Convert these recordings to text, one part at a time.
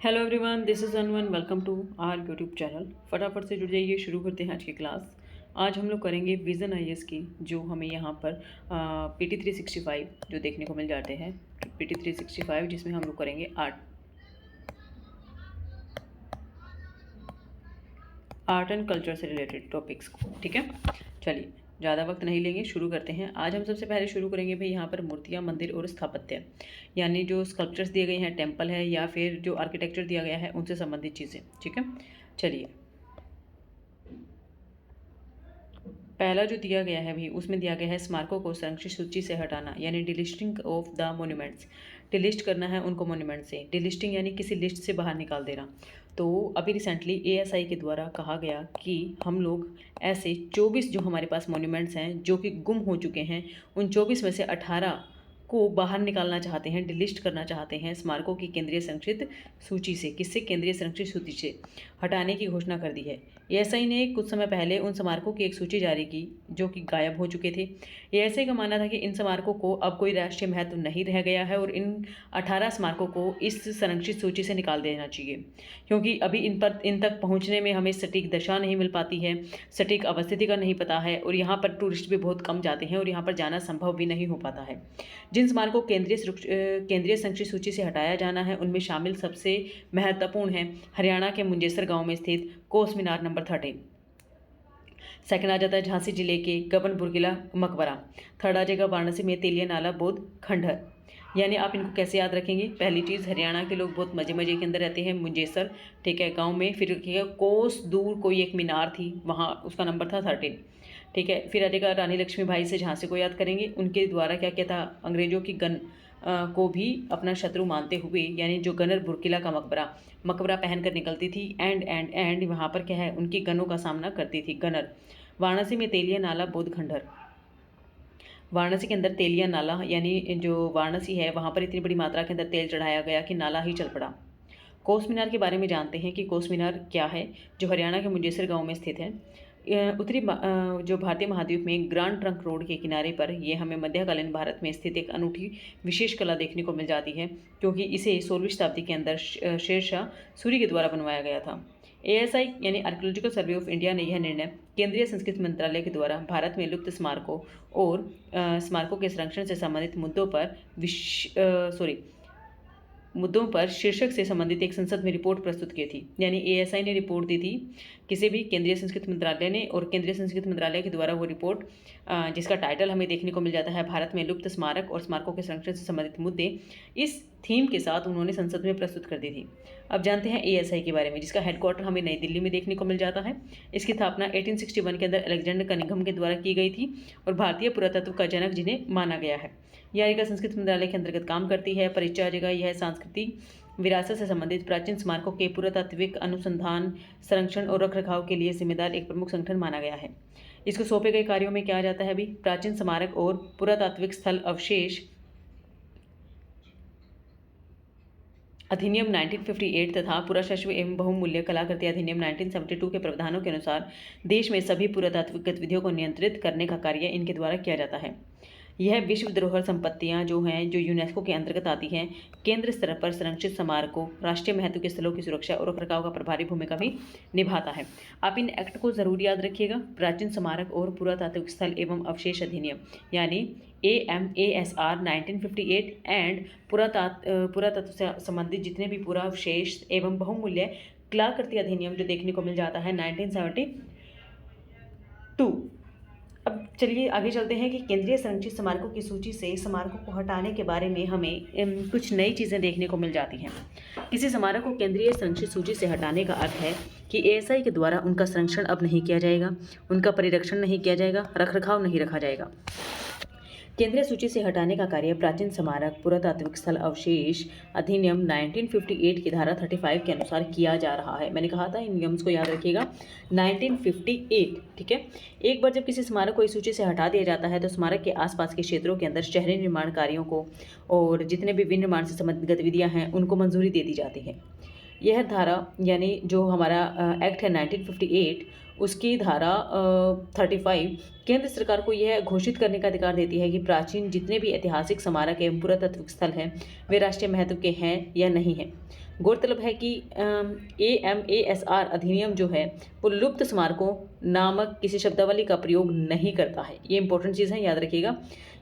Hello everyone, this is अनवन। Welcome to our YouTube channel. फटाफट से जुड़ जाइए, शुरू करते हैं आज की क्लास। आज हम लोग करेंगे विज़न आईएएस की, जो हमें यहाँ पर पीटी 365 जो देखने को मिल जाते हैं। पीटी 365 जिसमें हम लोग करेंगे आर्ट एंड कल्चर से रिलेटेड टॉपिक्स को। ठीक है, चलिए ज़्यादा वक्त नहीं लेंगे, शुरू करते हैं। आज हम सबसे पहले शुरू करेंगे भाई यहाँ पर मूर्तियाँ, मंदिर और स्थापत्य, यानी जो स्कल्पचर्स दिए गए हैं, टेम्पल है या फिर जो आर्किटेक्चर दिया गया है, उनसे संबंधित चीज़ें। ठीक है, चलिए पहला जो दिया गया है भाई, उसमें दिया गया है स्मारकों को संरक्षित सूची से हटाना, यानी delisting of the monuments. Delist करना है उनको मोन्यूमेंट से। डिलिस्टिंग यानी किसी लिस्ट से बाहर निकाल देना। तो अभी रिसेंटली एएसआई के द्वारा कहा गया कि हम लोग ऐसे 24 जो हमारे पास मोन्यूमेंट्स हैं जो कि गुम हो चुके हैं, उन 24 में से 18 को बाहर निकालना चाहते हैं, डिलिस्ट करना चाहते हैं स्मारकों की केंद्रीय संरक्षित सूची से। किससे? केंद्रीय संरक्षित सूची से हटाने की घोषणा कर दी है। एएसआई ने कुछ समय पहले उन स्मारकों की एक सूची जारी की जो कि गायब हो चुके थे। एएसआई का मानना था कि इन स्मारकों को अब कोई राष्ट्रीय महत्व नहीं रह गया है और इन 18 स्मारकों को इस संरक्षित सूची से निकाल देना चाहिए, क्योंकि अभी इन तक पहुँचने में हमें सटीक दशा नहीं मिल पाती है, सटीक अवस्थिति का नहीं पता है, और यहाँ पर टूरिस्ट भी बहुत कम जाते हैं और यहाँ पर जाना संभव भी नहीं हो पाता है। जिन स्मारकों को केंद्रीय संरक्षित सूची से हटाया जाना है, उनमें शामिल सबसे महत्वपूर्ण है हरियाणा के मुंजेसर गांव में स्थित कोस मीनार नंबर 13। सेकंड आ जाता है झांसी जिले के गबन बुर्गिला मकबरा। थर्ड आ जाएगा वाराणसी में तेलिया नाला बौद्ध खंडहर। यानी आप इनको कैसे याद रखेंगे? पहली चीज़, हरियाणा के लोग बहुत मजे मजे के अंदर रहते हैं, मुंजेसर, ठीक है, गांव में। फिर रखिएगा कोस दूर कोई एक मीनार थी, वहाँ उसका नंबर था 13। ठीक है, फिर आ जाएगा रानी लक्ष्मीबाई से झांसी को याद करेंगे। उनके द्वारा क्या क्या था? अंग्रेजों की गन को भी अपना शत्रु मानते हुए, यानी जो गनर बुर्किला का मकबरा पहनकर निकलती थी, एंड वहाँ पर क्या है, उनकी गनों का सामना करती थी गनर। वाराणसी में तेलिया नाला बौद्ध खंडहर। वाराणसी के अंदर तेलिया नाला, यानी जो वाराणसी है वहाँ पर इतनी बड़ी मात्रा के अंदर तेल चढ़ाया गया कि नाला ही चल पड़ा। कोस मीनार के बारे में जानते हैं कि कोस मीनार क्या है, जो हरियाणा के मुंजेसर गांव में स्थित है। उत्तरी जो भारतीय महाद्वीप में ग्रांड ट्रंक रोड के किनारे पर ये हमें मध्यकालीन भारत में स्थित एक अनूठी विशेष कला देखने को मिल जाती है, क्योंकि इसे 16वीं शताब्दी के अंदर शेरशाह सूरी के द्वारा बनवाया गया था। एएसआई यानी आर्कियोलॉजिकल सर्वे ऑफ इंडिया ने यह निर्णय केंद्रीय संस्कृति मंत्रालय के द्वारा भारत में लुप्त स्मारकों और स्मारकों के संरक्षण से संबंधित मुद्दों पर शीर्षक से संबंधित एक संसद में रिपोर्ट प्रस्तुत की थी। यानी एएसआई ने रिपोर्ट दी थी किसी भी केंद्रीय संस्कृति मंत्रालय ने, और केंद्रीय संस्कृति मंत्रालय के द्वारा वो रिपोर्ट, जिसका टाइटल हमें देखने को मिल जाता है भारत में लुप्त स्मारक और स्मारकों के संरक्षण से संबंधित मुद्दे, इस थीम के साथ उन्होंने संसद में प्रस्तुत कर दी थी। अब जानते हैं एएसआई के बारे में, जिसका हेडक्वार्टर हमें नई दिल्ली में देखने को मिल जाता है। इसकी स्थापना 1861 के अंदर अलेक्जेंडर कनिंघम के द्वारा की गई थी और भारतीय पुरातत्व का जनक जिन्हें माना गया है। यह आएगा संस्कृति मंत्रालय के अंतर्गत काम करती है। परिचय आ जाएगा, यह सांस्कृतिक विरासत से संबंधित प्राचीन स्मारकों के पुरातात्विक अनुसंधान, संरक्षण और रखरखाव के लिए जिम्मेदार एक प्रमुख संगठन माना गया है। इसको सौंपे गए कार्यों में क्या आ जाता है अभी? प्राचीन स्मारक और पुरातात्विक स्थल अवशेष अधिनियम 1958 तथा पुरातत्व एवं बहुमूल्य कलाकृति अधिनियम 1972 के प्रावधानों के अनुसार देश में सभी पुरातात्विक गतिविधियों को नियंत्रित करने का कार्य इनके द्वारा किया जाता है। यह विश्व धरोहर संपत्तियां जो हैं, जो यूनेस्को के अंतर्गत आती हैं, केंद्र स्तर पर संरक्षित स्मारकों, राष्ट्रीय महत्व के स्थलों की सुरक्षा और रखरखाव का प्रभारी भूमिका भी निभाता है। आप इन एक्ट को जरूर याद रखिएगा, प्राचीन स्मारक और पुरातात्विक स्थल एवं अवशेष अधिनियम यानी AMASR 1958 एंड पुरातत्व से संबंधित जितने भी पुरावशेष एवं बहुमूल्य कलाकृति अधिनियम जो देखने को मिल जाता है 1972। अब चलिए आगे चलते हैं कि केंद्रीय संरक्षित स्मारकों की सूची से स्मारकों को हटाने के बारे में हमें कुछ नई चीज़ें देखने को मिल जाती हैं। किसी स्मारक को केंद्रीय संरक्षित सूची से हटाने का अर्थ है कि एएसआई के द्वारा उनका संरक्षण अब नहीं किया जाएगा, उनका परिरक्षण नहीं किया जाएगा, रखरखाव नहीं रखा जाएगा। केंद्रीय सूची से हटाने का कार्य प्राचीन स्मारक, पुरातात्विक स्थल अवशेष अधिनियम 1958 की धारा 35 के अनुसार किया जा रहा है। मैंने कहा था इन नियम्स को याद रखिएगा, 1958। ठीक है, एक बार जब किसी स्मारक को इस सूची से हटा दिया जाता है तो स्मारक के आसपास के क्षेत्रों के अंदर शहरी निर्माण कार्यों को और जितने भी विनिर्माण से संबंधित गतिविधियाँ हैं उनको मंजूरी दे दी जाती है। यह धारा यानी जो हमारा एक्ट है 1958, उसकी धारा 35 केंद्र सरकार को यह घोषित करने का अधिकार देती है कि प्राचीन जितने भी ऐतिहासिक स्मारक एवं पुरातात्विक स्थल हैं वे राष्ट्रीय महत्व के हैं या नहीं हैं। गौरतलब है कि AMASR अधिनियम जो है वो लुप्त स्मारकों नामक किसी शब्दावली का प्रयोग नहीं करता है। ये इंपॉर्टेंट चीज़ है, याद रखिएगा।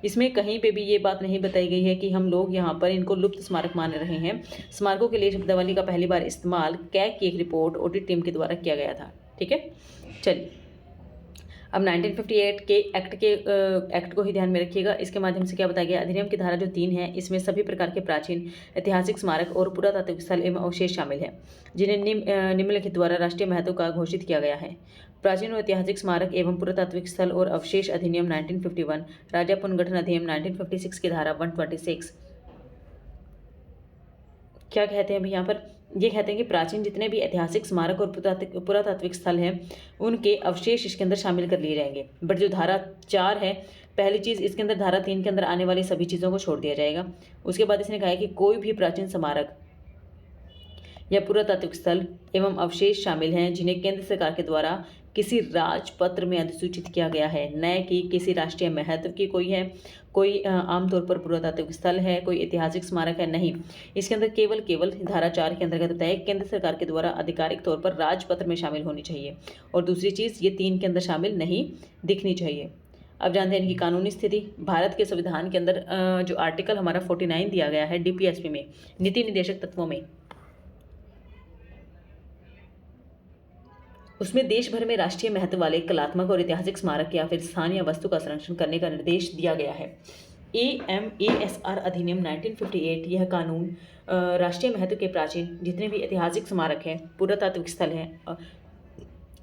इसमें कहीं पे भी ये बात नहीं बताई गई है कि हम लोग यहाँ पर इनको लुप्त स्मारक मान रहे हैं। स्मारकों के लिए शब्दावली का पहली बार इस्तेमाल कैग की एक रिपोर्ट ऑडिट टीम के द्वारा किया गया था। ठीक है, चलिए अब 1958 के एक्ट को ही ध्यान में रखिएगा। इसके माध्यम से क्या बताया गया, अधिनियम की धारा जो 3 है इसमें सभी प्रकार के प्राचीन ऐतिहासिक स्मारक और पुरातात्विक स्थल एवं अवशेष शामिल हैं जिन्हें निम्नलिखित द्वारा राष्ट्रीय महत्व का घोषित किया गया है। प्राचीन और ऐतिहासिक स्मारक एवं पुरातात्विक स्थल और अवशेष अधिनियम 1951, राज्य पुनर्गठन अधिनियम 1956 की धारा 126 क्या कहते हैं अभी यहाँ पर, ये कहते हैं कि प्राचीन जितने भी ऐतिहासिक स्मारक और पुरातात्विक स्थल हैं उनके अवशेष इसके अंदर शामिल कर लिए जाएंगे। बट जो धारा 4 है, पहली चीज़ इसके अंदर धारा 3 के अंदर आने वाली सभी चीज़ों को छोड़ दिया जाएगा। उसके बाद इसने कहा है कि कोई भी प्राचीन स्मारक या पुरातात्विक स्थल एवं अवशेष शामिल हैं जिन्हें केंद्र सरकार के द्वारा किसी राजपत्र में अधिसूचित किया गया है, न कि किसी राष्ट्रीय महत्व की कोई आमतौर पर पुरातात्विक स्थल है, कोई ऐतिहासिक स्मारक है, नहीं। इसके अंदर केवल धारा 4 के अंतर्गत होता है केंद्र सरकार के द्वारा आधिकारिक तौर पर राजपत्र में शामिल होनी चाहिए। और दूसरी चीज़ ये 3 के अंदर शामिल नहीं दिखनी चाहिए। अब जानते हैं इनकी कानूनी स्थिति। भारत के संविधान के अंदर जो आर्टिकल हमारा 49 दिया गया है DPSP में, नीति निर्देशक तत्वों में, उसमें देश भर में राष्ट्रीय महत्व वाले कलात्मक और ऐतिहासिक स्मारक या फिर स्थान या वस्तु का संरक्षण करने का निर्देश दिया गया है। AMASR अधिनियम 1958 यह कानून राष्ट्रीय महत्व के प्राचीन जितने भी ऐतिहासिक स्मारक हैं, पुरातात्विक स्थल हैं,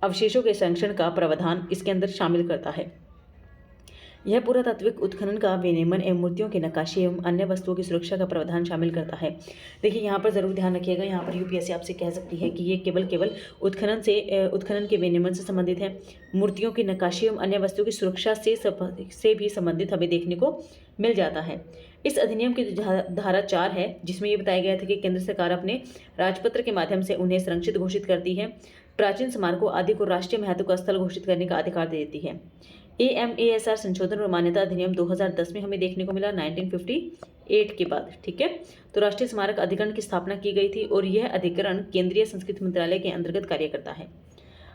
अवशेषों के संरक्षण का प्रावधान इसके अंदर शामिल करता है। यह पुरातात्विक उत्खनन का विनियमन एवं मूर्तियों की नक्काशी एवं अन्य वस्तुओं की सुरक्षा का प्रावधान शामिल करता है। देखिए यहाँ पर ज़रूर ध्यान रखिएगा, यहाँ पर UPSC आपसे कह सकती है कि ये केवल उत्खनन के विनियमन से संबंधित है। मूर्तियों की नक्काशी एवं अन्य वस्तुओं की सुरक्षा से भी संबंधित हमें देखने को मिल जाता है। इस अधिनियम की धारा 4 है जिसमें ये बताया गया था कि केंद्र सरकार अपने राजपत्र के माध्यम से उन्हें संरक्षित घोषित करती है, प्राचीन स्मारकों आदि को राष्ट्रीय महत्व का स्थल घोषित करने का अधिकार देती है। AMASR संशोधन और मान्यता अधिनियम 2010 में हमें देखने को मिला 1958 के बाद। ठीक है, तो राष्ट्रीय स्मारक अधिकरण की स्थापना की गई थी और यह अधिकरण केंद्रीय संस्कृति मंत्रालय के अंतर्गत कार्य करता है।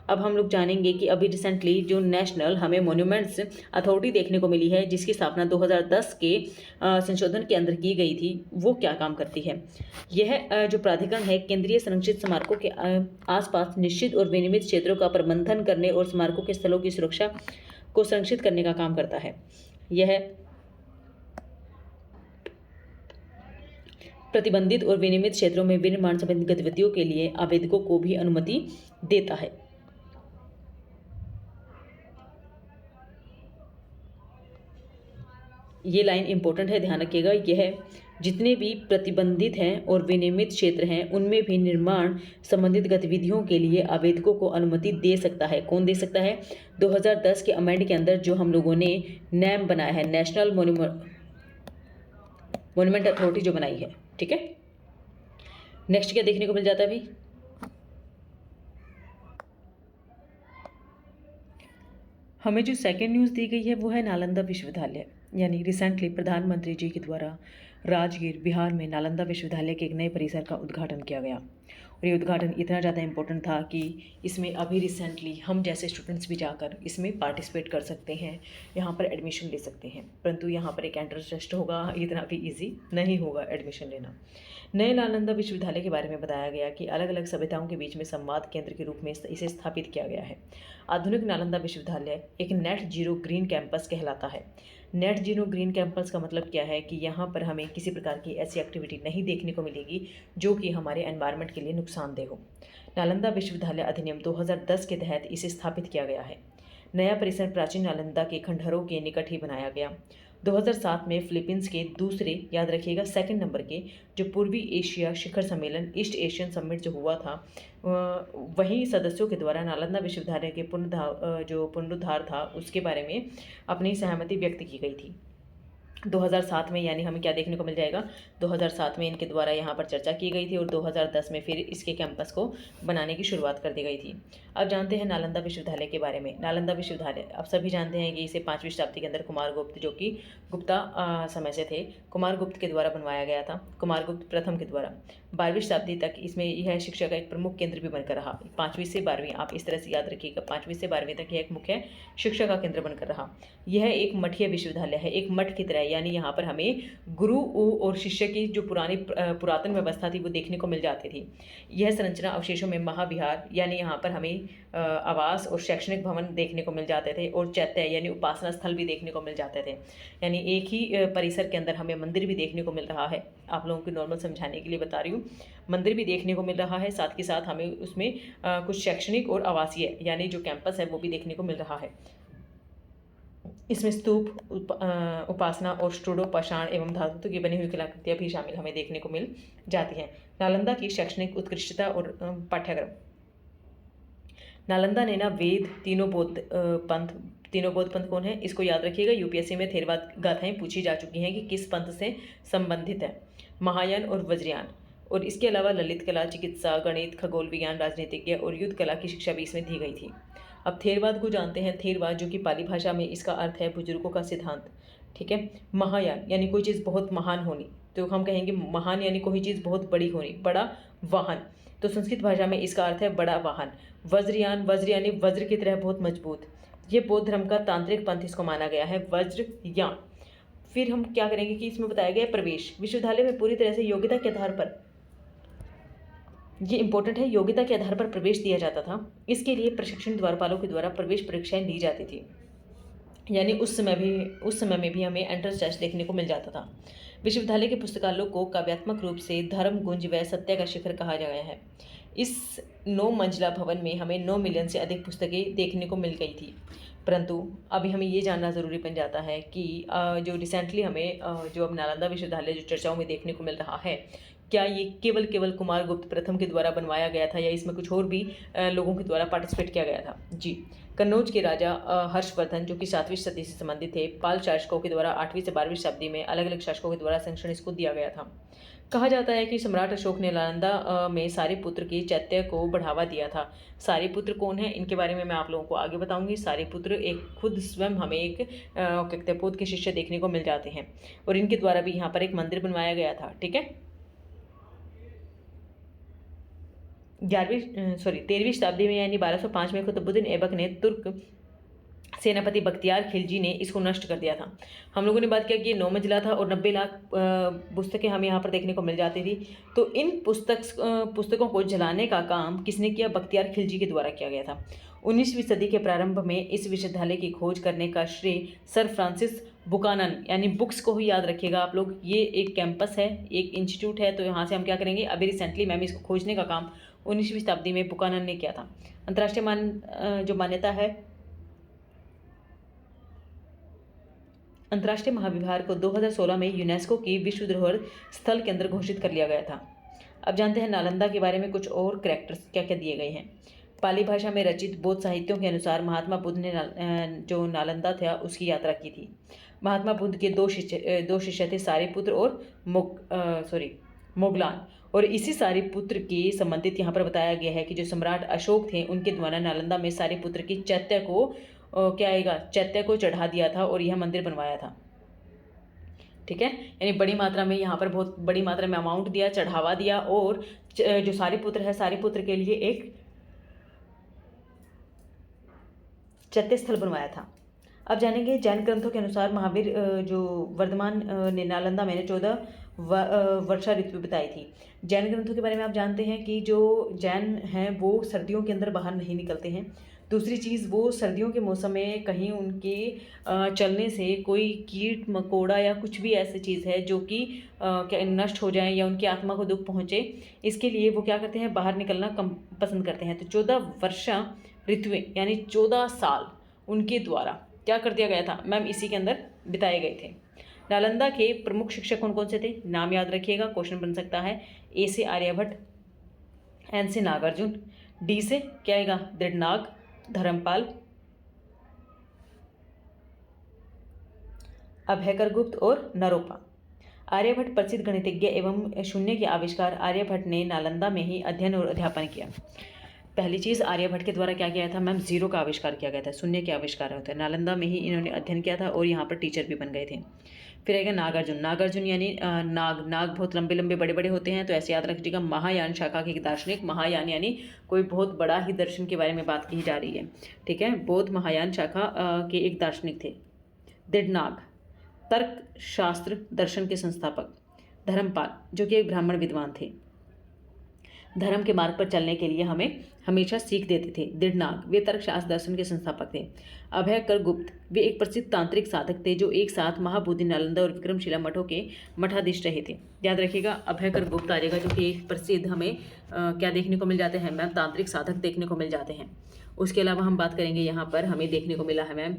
अब हम लोग जानेंगे कि अभी रिसेंटली जो नेशनल हमें मॉन्यूमेंट्स अथॉरिटी देखने को मिली है जिसकी स्थापना 2010 के संशोधन के अंदर की गई थी, वो क्या काम करती है। यह जो प्राधिकरण है केंद्रीय संरक्षित स्मारकों के आसपास निश्चित और विनियमित क्षेत्रों का प्रबंधन करने और स्मारकों के स्थलों की सुरक्षा को संरक्षित करने का काम करता है। यह प्रतिबंधित और विनियमित क्षेत्रों में विनिर्माण संबंधी गतिविधियों के लिए आवेदकों को भी अनुमति देता है। ये लाइन इंपॉर्टेंट है, ध्यान रखिएगा। यह जितने भी प्रतिबंधित हैं और विनियमित क्षेत्र हैं उनमें भी निर्माण संबंधित गतिविधियों के लिए आवेदकों को अनुमति दे सकता है। कौन दे सकता है? 2010 के अमेंड के अंदर जो हम लोगों ने नैम बनाया है, नेशनल मॉन्यूमेंट अथॉरिटी जो बनाई है। ठीक है, नेक्स्ट क्या देखने को मिल जाता है अभी, हमें जो सेकेंड न्यूज़ दी गई है वो है नालंदा विश्वविद्यालय, यानी रिसेंटली प्रधानमंत्री जी के द्वारा राजगीर बिहार में नालंदा विश्वविद्यालय के एक नए परिसर का उद्घाटन किया गया। और ये उद्घाटन इतना ज़्यादा इम्पोर्टेंट था कि इसमें अभी रिसेंटली हम जैसे स्टूडेंट्स भी जाकर इसमें पार्टिसिपेट कर सकते हैं, यहाँ पर एडमिशन ले सकते हैं। परंतु यहाँ पर एक एंट्रेंस टेस्ट होगा, इतना भी ईजी नहीं होगा एडमिशन लेना। नए नालंदा विश्वविद्यालय के बारे में बताया गया कि अलग अलग सभ्यताओं के बीच में संवाद केंद्र के रूप में इसे स्थापित किया गया है। आधुनिक नालंदा विश्वविद्यालय एक नेट जीरो ग्रीन कैंपस कहलाता है। नेट जीरो ग्रीन कैंपस का मतलब क्या है कि यहाँ पर हमें किसी प्रकार की ऐसी एक्टिविटी नहीं देखने को मिलेगी जो कि हमारे एनवायरनमेंट के लिए नुकसानदेह हो। नालंदा विश्वविद्यालय अधिनियम 2010 के तहत इसे स्थापित किया गया है। नया परिसर प्राचीन नालंदा के खंडहरों के निकट ही बनाया गया। 2007 में फिलीपींस के दूसरे, याद रखिएगा सेकंड नंबर के, जो पूर्वी एशिया शिखर सम्मेलन ईस्ट एशियन समिट जो हुआ था, वहीं सदस्यों के द्वारा नालंदा विश्वविद्यालय के पुनरुद्धार था उसके बारे में अपनी सहमति व्यक्त की गई थी। 2007 में, यानी हमें क्या देखने को मिल जाएगा, 2007 में इनके द्वारा यहाँ पर चर्चा की गई थी और 2010 में फिर इसके कैंपस को बनाने की शुरुआत कर दी गई थी। अब जानते हैं नालंदा विश्वविद्यालय के बारे में। नालंदा विश्वविद्यालय आप सभी जानते हैं कि इसे 5वीं शताब्दी के अंदर कुमारगुप्त, जो कि गुप्ता समय से थे, कुमारगुप्त के द्वारा बनवाया गया था, कुमारगुप्त प्रथम के द्वारा। 12वीं शताब्दी तक इसमें यह शिक्षा का एक प्रमुख केंद्र भी बनकर रहा। 5वीं से 12वीं, आप इस तरह से याद रखिएगा, 5वीं से 12वीं तक यह एक मुख्य शिक्षा का केंद्र बनकर रहा। यह एक मठीय विश्वविद्यालय है, एक मठ की तरह, यानी यहाँ पर हमें गुरु और शिष्य की जो पुरातन व्यवस्था थी वो देखने को मिल जाती थी। यह संरचना अवशेषों में महाविहार, यानी यहाँ पर हमें आवास और शैक्षणिक भवन देखने को मिल जाते थे, और चैत्य यानी उपासना स्थल भी देखने को मिल जाते थे। यानी एक ही परिसर के अंदर हमें मंदिर भी देखने को मिल रहा है। आप लोगों को नॉर्मल समझाने के लिए बता रही हूँ, मंदिर भी देखने को मिल रहा है, साथ के साथ हमें उसमें कुछ शैक्षणिक और आवासीय यानी जो कैंपस है वो भी देखने को मिल रहा है। इसमें स्तूप, उपासना और स्टूडो, पाषाण एवं धातु की बनी हुई कलाकृतियाँ भी शामिल हमें देखने को मिल जाती हैं। नालंदा की शैक्षणिक उत्कृष्टता और पाठ्यक्रम। नालंदा ने ना वेद, तीनों बौद्ध पंथ कौन है, इसको याद रखिएगा। यूपीएससी में थेरवाद गाथाएं पूछी जा चुकी हैं कि किस पंथ से संबंधित है, महायान और वज्रयान। और इसके अलावा ललित कला, चिकित्सा, गणित, खगोल विज्ञान, राजनीतिज्ञ और युद्ध कला की शिक्षा भी इसमें दी गई थी। अब थेरवाद को जानते हैं। थेरवाद, जो कि पाली भाषा में इसका अर्थ है बुजुर्गों का सिद्धांत, ठीक है। महायान यानी कोई चीज़ बहुत महान होनी, तो हम कहेंगे महान यानी कोई चीज़ बहुत बड़ी होनी, बड़ा वाहन, तो संस्कृत भाषा में इसका अर्थ है बड़ा वाहन। वज्रयान, वज्र यानी वज्र की तरह बहुत मजबूत, ये बौद्ध धर्म का तांत्रिक पंथ इसको माना गया है, वज्रयान। फिर हम क्या करेंगे कि इसमें बताया गया प्रवेश। विश्वविद्यालय में पूरी तरह से योग्यता के आधार पर, ये इंपॉर्टेंट है, योग्यता के आधार पर प्रवेश दिया जाता था। इसके लिए प्रशिक्षण द्वारपालों के द्वारा प्रवेश परीक्षाएं ली जाती थी, यानी उस समय में भी हमें एंट्रेंस टेस्ट देखने को मिल जाता था। विश्वविद्यालय के पुस्तकालयों को काव्यात्मक रूप से धर्म, गुंज व सत्य का शिखर कहा गया है। इस 9 मंजिला भवन में हमें 9 मिलियन से अधिक पुस्तकें देखने को मिल गई थी। परंतु अभी हमें ये जानना ज़रूरी बन जाता है कि जो रिसेंटली हमें जो अब नालंदा विश्वविद्यालय जो चर्चाओं में देखने को मिल रहा है, क्या ये केवल कुमारगुप्त प्रथम के द्वारा बनवाया गया था या इसमें कुछ और भी लोगों के द्वारा पार्टिसिपेट किया गया था? जी, कन्नौज के राजा हर्षवर्धन, जो कि 7वीं शताब्दी से संबंधित थे, पाल शासकों के द्वारा 8वीं से 12वीं शताब्दी में अलग अलग शासकों के द्वारा संरक्षण इसको दिया गया था। कहा जाता है कि सम्राट अशोक ने नालंदा में सारिपुत्र के चैत्य को बढ़ावा दिया था। सारिपुत्र कौन है, इनके बारे में मैं आप लोगों को आगे बताऊंगी। सारिपुत्र एक खुद स्वयं हमें एक कक्तयपोत के शिष्य देखने को मिल जाते हैं, और इनके द्वारा भी यहाँ पर एक मंदिर बनवाया गया था, ठीक है। 13वीं शताब्दी में यानी 1205 में कुतुबुद्दीन ऐबक ने तुर्क सेनापति बख्तियार खिलजी ने इसको नष्ट कर दिया था। हम लोगों ने बात किया कि ये 9 मंजिला था और 90 लाख पुस्तकें हमें यहाँ पर देखने को मिल जाती थी। तो इन पुस्तकों को जलाने का काम किसने किया? बख्तियार खिलजी के द्वारा किया गया था। 19वीं सदी के प्रारंभ में इस विश्वविद्यालय की खोज करने का श्रेय सर फ्रांसिस बुकानन, यानी बुक्स को ही याद रखिएगा आप लोग, ये एक कैंपस है, एक इंस्टीट्यूट है, तो यहाँ से हम क्या करेंगे, अभी रिसेंटली मैम इसको खोजने का काम 19वीं शताब्दी में बुकानन ने किया था। अंतर्राष्ट्रीय जो मान्यता है, अंतर्राष्ट्रीय महाविहार को 2016 में यूनेस्को की विश्व धरोहर स्थल के अंदर घोषित कर लिया गया था। अब जानते हैं नालंदा के बारे में कुछ और कैरेक्टर्स क्या क्या दिए गए हैं। पाली भाषा में रचित बौद्ध साहित्यों के अनुसार महात्मा बुद्ध ने जो नालंदा था उसकी यात्रा की थी। महात्मा बुद्ध के दो शिष्य थे, सारिपुत्र और मोगलान, और इसी सारिपुत्र के संबंधित यहाँ पर बताया गया है कि जो सम्राट अशोक थे उनके द्वारा नालंदा में सारिपुत्र की चैत्य को चढ़ा दिया था और यह मंदिर बनवाया था, ठीक है। यानी बड़ी मात्रा में यहाँ पर बहुत बड़ी मात्रा में अमाउंट दिया, चढ़ावा दिया, और जो सारिपुत्र है, सारिपुत्र के लिए एक चैत्य स्थल बनवाया था। अब जानेंगे जैन ग्रंथों के अनुसार महावीर जो वर्धमान ने नालंदा में 14 वर्षा ऋतु बिताई थी। जैन ग्रंथों के बारे में आप जानते हैं कि जो जैन हैं वो सर्दियों के अंदर बाहर नहीं निकलते हैं। दूसरी चीज़, वो सर्दियों के मौसम में कहीं उनके चलने से कोई कीट मकोड़ा या कुछ भी ऐसी चीज़ है जो कि नष्ट हो जाए या उनकी आत्मा को दुख पहुँचे, इसके लिए वो क्या करते हैं, बाहर निकलना कम पसंद करते हैं। तो 14 वर्षा ऋतुएं यानी 14 साल उनके द्वारा क्या कर दिया गया था मैम, इसी के अंदर बिताए गए थे। नालंदा के प्रमुख शिक्षक कौन कौन से थे, नाम याद रखिएगा, क्वेश्चन बन सकता है। ए से आर्यभट्ट, एन से नागार्जुन, डी से क्या आएगा, दृढ़नाग, धर्मपाल, अभयकर गुप्त और नरोपा। आर्यभट्ट प्रसिद्ध गणितज्ञ एवं शून्य के आविष्कार। आर्यभट्ट ने नालंदा में ही अध्ययन और अध्यापन किया। पहली चीज़ आर्यभट्ट के द्वारा क्या किया था मैम, जीरो का आविष्कार किया गया था, शून्य के आविष्कार होता है। नालंदा में ही इन्होंने अध्ययन किया था और यहाँ पर टीचर भी बन गए थे। फिर आएगा नागार्जुन। नागार्जुन यानी नाग बहुत लंबे लंबे बड़े बड़े होते हैं, तो ऐसे याद रखिएगा। महायान शाखा के दार्शनिक, महायान यानी कोई बहुत बड़ा ही दर्शन के बारे में बात की जा रही है, ठीक है। बौद्ध महायान शाखा के एक दार्शनिक थे। दृढ़नाग तर्क शास्त्र दर्शन के संस्थापक। धर्मपाल जो कि एक ब्राह्मण विद्वान थे, धर्म के मार्ग पर चलने के लिए हमें हमेशा सीख देते थे। दृढ़नाग वे तर्कशास्त्र दर्शन के संस्थापक थे। अभयकर गुप्त वे एक प्रसिद्ध तांत्रिक साधक थे जो एक साथ महाबोधि, नालंदा और विक्रमशिला मठों के मठाधीश रहे थे। याद रखिएगा अभयकर गुप्त आ जाएगा, जो कि एक प्रसिद्ध हमें क्या देखने को मिल जाते हैं मैम, तांत्रिक साधक देखने को मिल जाते हैं। उसके अलावा हम बात करेंगे यहाँ पर हमें देखने को मिला है मैम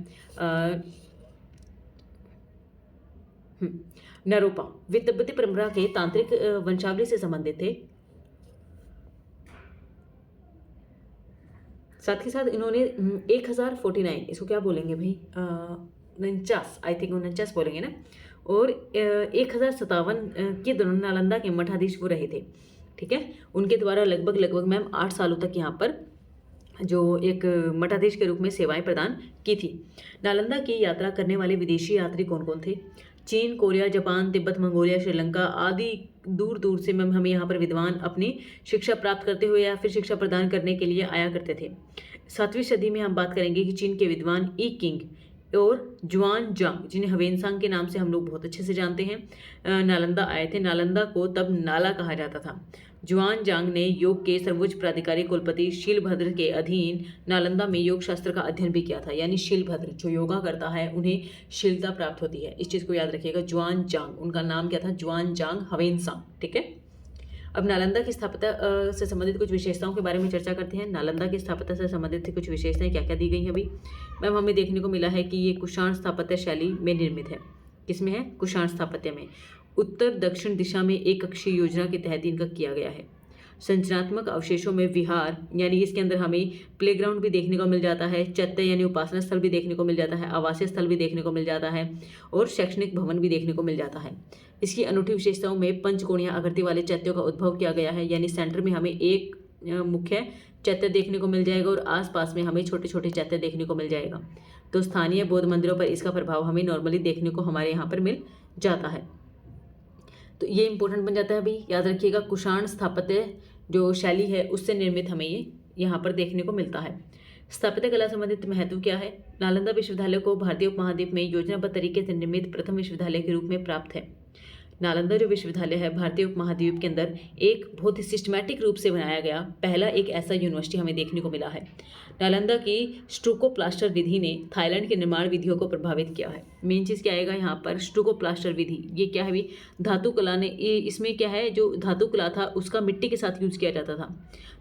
नरोपा वे तिब्बती परंपरा के तांत्रिक वंशावली से संबंधित थे। साथ ही साथ इन्होंने 1049 इसको क्या बोलेंगे भाई, 49 आई थिंक 49 बोलेंगे ना, और 1057 के दौरान नालंदा के मठाधीश वो रहे थे, ठीक है। उनके द्वारा लगभग मैम 8 सालों तक यहाँ पर जो एक मठाधीश के रूप में सेवाएं प्रदान की थी। नालंदा की यात्रा करने वाले विदेशी यात्री कौन कौन थे? चीन, Korea, Japan, Tibet, Mongolia, Sri Lanka आदि दूर दूर से मैम हमें यहाँ पर विद्वान अपनी शिक्षा प्राप्त करते हुए या फिर शिक्षा प्रदान करने के लिए आया करते थे। 7वीं सदी में हम बात करेंगे कि चीन के विद्वान ई किंग और जुआन जांग, जिन्हें हवेनसांग के नाम से हम लोग बहुत अच्छे से जानते हैं, नालंदा आए थे। नालंदा को तब नाला कहा जाता था। जुआन जांग ने योग के सर्वोच्च प्राधिकारी कुलपति शीलभद्र के अधीन नालंदा में योग शास्त्र का अध्ययन भी किया था। यानी शीलभद्र जो योगा करता है उन्हें शीलता प्राप्त होती है, इस चीज़ को याद रखिएगा। जुआन जांग उनका नाम क्या था, जुआन जांग हवेनसांग, ठीक है। अब नालंदा की स्थापना से संबंधित कुछ विशेषताओं के बारे में चर्चा करते हैं। नालंदा की स्थापना से संबंधित कुछ विशेषताएं क्या क्या दी गई हैं अभी मैम, हमें देखने को मिला है कि ये कुषाण स्थापत्य शैली में निर्मित है। किसमें है? कुषाण स्थापत्य में। उत्तर दक्षिण दिशा में एक अक्षीय योजना के तहत इनका किया गया है। संरचनात्मक अवशेषों में विहार यानी इसके अंदर हमें प्लेग्राउंड भी देखने को मिल जाता है, चैत्य यानी उपासना स्थल भी देखने को मिल जाता है, आवासीय स्थल भी देखने को मिल जाता है और शैक्षणिक भवन भी देखने को मिल जाता है। इसकी अनूठी विशेषताओं में पंचकोणीय आकृति वाले चैत्यों का उद्भव किया गया है, यानी सेंटर में हमें एक मुख्य चैत्य देखने को मिल जाएगा और आसपास में हमें छोटे छोटे चैत्य देखने को मिल जाएगा। तो स्थानीय बौद्ध मंदिरों पर इसका प्रभाव हमें नॉर्मली देखने को हमारे यहाँ पर मिल जाता है। तो ये इंपॉर्टेंट बन जाता है अभी, याद रखिएगा। कुषाण स्थापत्य जो शैली है उससे निर्मित हमें ये यहाँ पर देखने को मिलता है। स्थापत्य कला संबंधित महत्व क्या है? नालंदा विश्वविद्यालय को भारतीय उपमहाद्वीप में योजनाबद्ध तरीके से निर्मित प्रथम विश्वविद्यालय के रूप में प्राप्त है। नालंदा जो विश्वविद्यालय है भारतीय उपमहाद्वीप के अंदर एक बहुत ही सिस्टमैटिक रूप से बनाया गया पहला एक ऐसा यूनिवर्सिटी हमें देखने को मिला है। नालंदा की स्टूको प्लास्टर विधि ने थाईलैंड के निर्माण विधियों को प्रभावित किया है। मेन चीज़ क्या आएगा यहाँ पर, स्टूको प्लास्टर विधि। ये क्या है भी, धातु कला ने, इसमें क्या है, जो धातु कला था उसका मिट्टी के साथ यूज किया जाता था।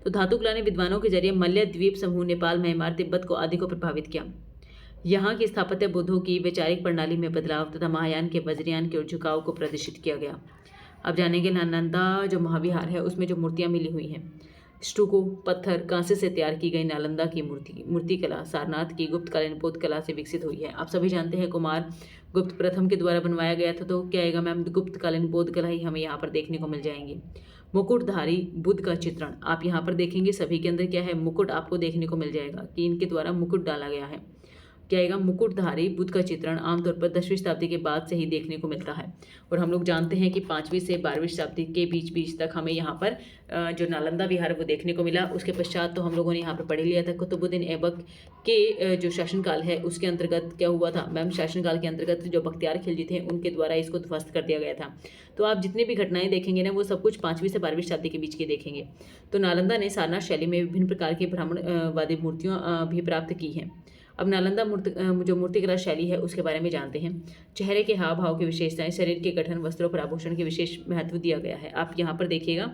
तो धातु कला ने विद्वानों के जरिए मलय द्वीप समूह, नेपाल, म्यांमार, तिब्बत को आदि को प्रभावित किया। यहाँ की स्थापत्य बुद्धों की वैचारिक प्रणाली में बदलाव तथा महायान के वज्रयान के झुकाव को प्रदर्शित किया गया। अब जानेंगे नालंदा जो महाविहार है उसमें जो मूर्तियाँ मिली हुई हैं। स्टूको पत्थर कांसे से तैयार की गई नालंदा की मूर्ति कला सारनाथ की गुप्तकालीन बौद्ध कला से विकसित हुई है। आप सभी जानते हैं कुमार गुप्त प्रथम के द्वारा बनवाया गया था। तो क्या आएगा मैम, गुप्तकालीन बौद्ध कला ही हमें यहाँ पर देखने को मिल जाएंगी। मुकुटधारी बुद्ध का चित्रण आप यहाँ पर देखेंगे, सभी के अंदर क्या है, मुकुट आपको देखने को मिल जाएगा कि इनके द्वारा मुकुट डाला गया है। क्या आएगा, मुकुटधारी बुद्ध का चित्रण आमतौर पर 10वीं शताब्दी के बाद से ही देखने को मिलता है। और हम लोग जानते हैं कि 5वीं से 12वीं शताब्दी के बीच तक हमें यहाँ पर जो नालंदा विहार है वो देखने को मिला। उसके पश्चात तो हम लोगों ने यहाँ पर पढ़ लिया था कुतुबुद्दीन ऐबक के जो शासनकाल है उसके अंतर्गत क्या हुआ था मैम, शासनकाल के अंतर्गत जो बख्तियार खिलजी थे उनके द्वारा इसको ध्वस्त कर दिया गया था। तो आप जितनी भी घटनाएं देखेंगे ना वो सब कुछ 5वीं से 12वीं शताब्दी के बीच के देखेंगे। तो नालंदा ने सारनाथ शैली में विभिन्न प्रकार की ब्राह्मणवादी मूर्तियाँ भी प्राप्त की हैं। अब नालंदा जो मूर्तिकला शैली है उसके बारे में जानते हैं। चेहरे के हाव भाव की विशेषताएं, शरीर के गठन, वस्त्रों पर आभूषण की विशेष महत्व दिया गया है। आप यहाँ पर देखिएगा,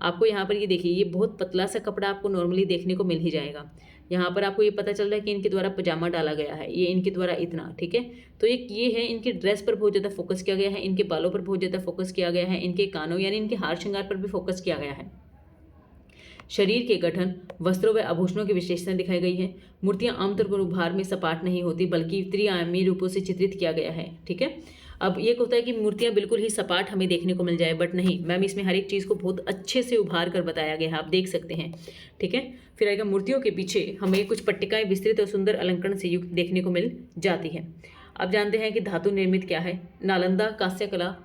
आपको यहाँ पर ये देखिए, ये बहुत पतला सा कपड़ा आपको नॉर्मली देखने को मिल ही जाएगा। यहाँ पर आपको ये पता चल रहा है कि इनके द्वारा पजामा डाला गया है, ये इनके द्वारा इतना, ठीक है। तो ये है, इनकी ड्रेस पर बहुत ज़्यादा फोकस किया गया है, इनके बालों पर बहुत ज़्यादा फोकस किया गया है, इनके कानों यानी इनके हार श्रृंगार पर भी फोकस किया गया है। शरीर के गठन, वस्त्रों व आभूषणों की विशेषताएं दिखाई गई है। मूर्तियां आमतौर पर उभार में सपाट नहीं होती बल्कि त्रिआयामी रूपों से चित्रित किया गया है, ठीक है। अब ये होता है कि मूर्तियाँ बिल्कुल ही सपाट हमें देखने को मिल जाए, बट नहीं मैम, इसमें हर एक चीज़ को बहुत अच्छे से उभार कर बताया गया है, आप देख सकते हैं। ठीक है, फिर आएगा मूर्तियों के पीछे हमें कुछ पट्टिकाएं विस्तृत और सुंदर अलंकरण से युक्त देखने को मिल जाती है। अब जानते हैं कि धातु निर्मित क्या है। नालंदा कांस्य कला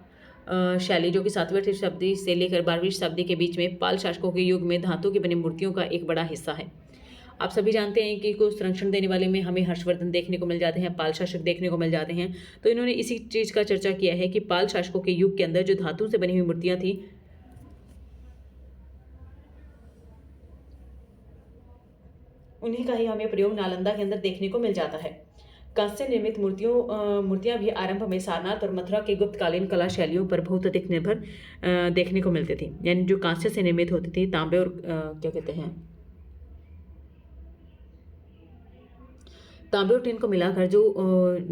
शैली जो कि 7वीं शताब्दी से लेकर 12वीं शताब्दी के बीच में पाल शासकों के युग में धातु की बनी मूर्तियों का एक बड़ा हिस्सा है। आप सभी जानते हैं कि को संरक्षण देने वाले में हमें हर्षवर्धन देखने को मिल जाते हैं, पाल शासक देखने को मिल जाते हैं। तो इन्होंने इसी चीज़ का चर्चा किया है कि पाल शासकों के युग के अंदर जो धातु से बनी हुई मूर्तियां थी, उन्हीं का ही हमें प्रयोग नालंदा के अंदर देखने को मिल जाता है। कांस्य निर्मित मूर्तियां भी आरंभ में सारनाथ और मथुरा के गुप्तकालीन कला शैलियों पर बहुत अधिक निर्भर देखने को मिलती थी। यानी जो कांस्य से निर्मित होती थी, तांबे और क्या कहते हैं, तांबे और टिन को मिलाकर जो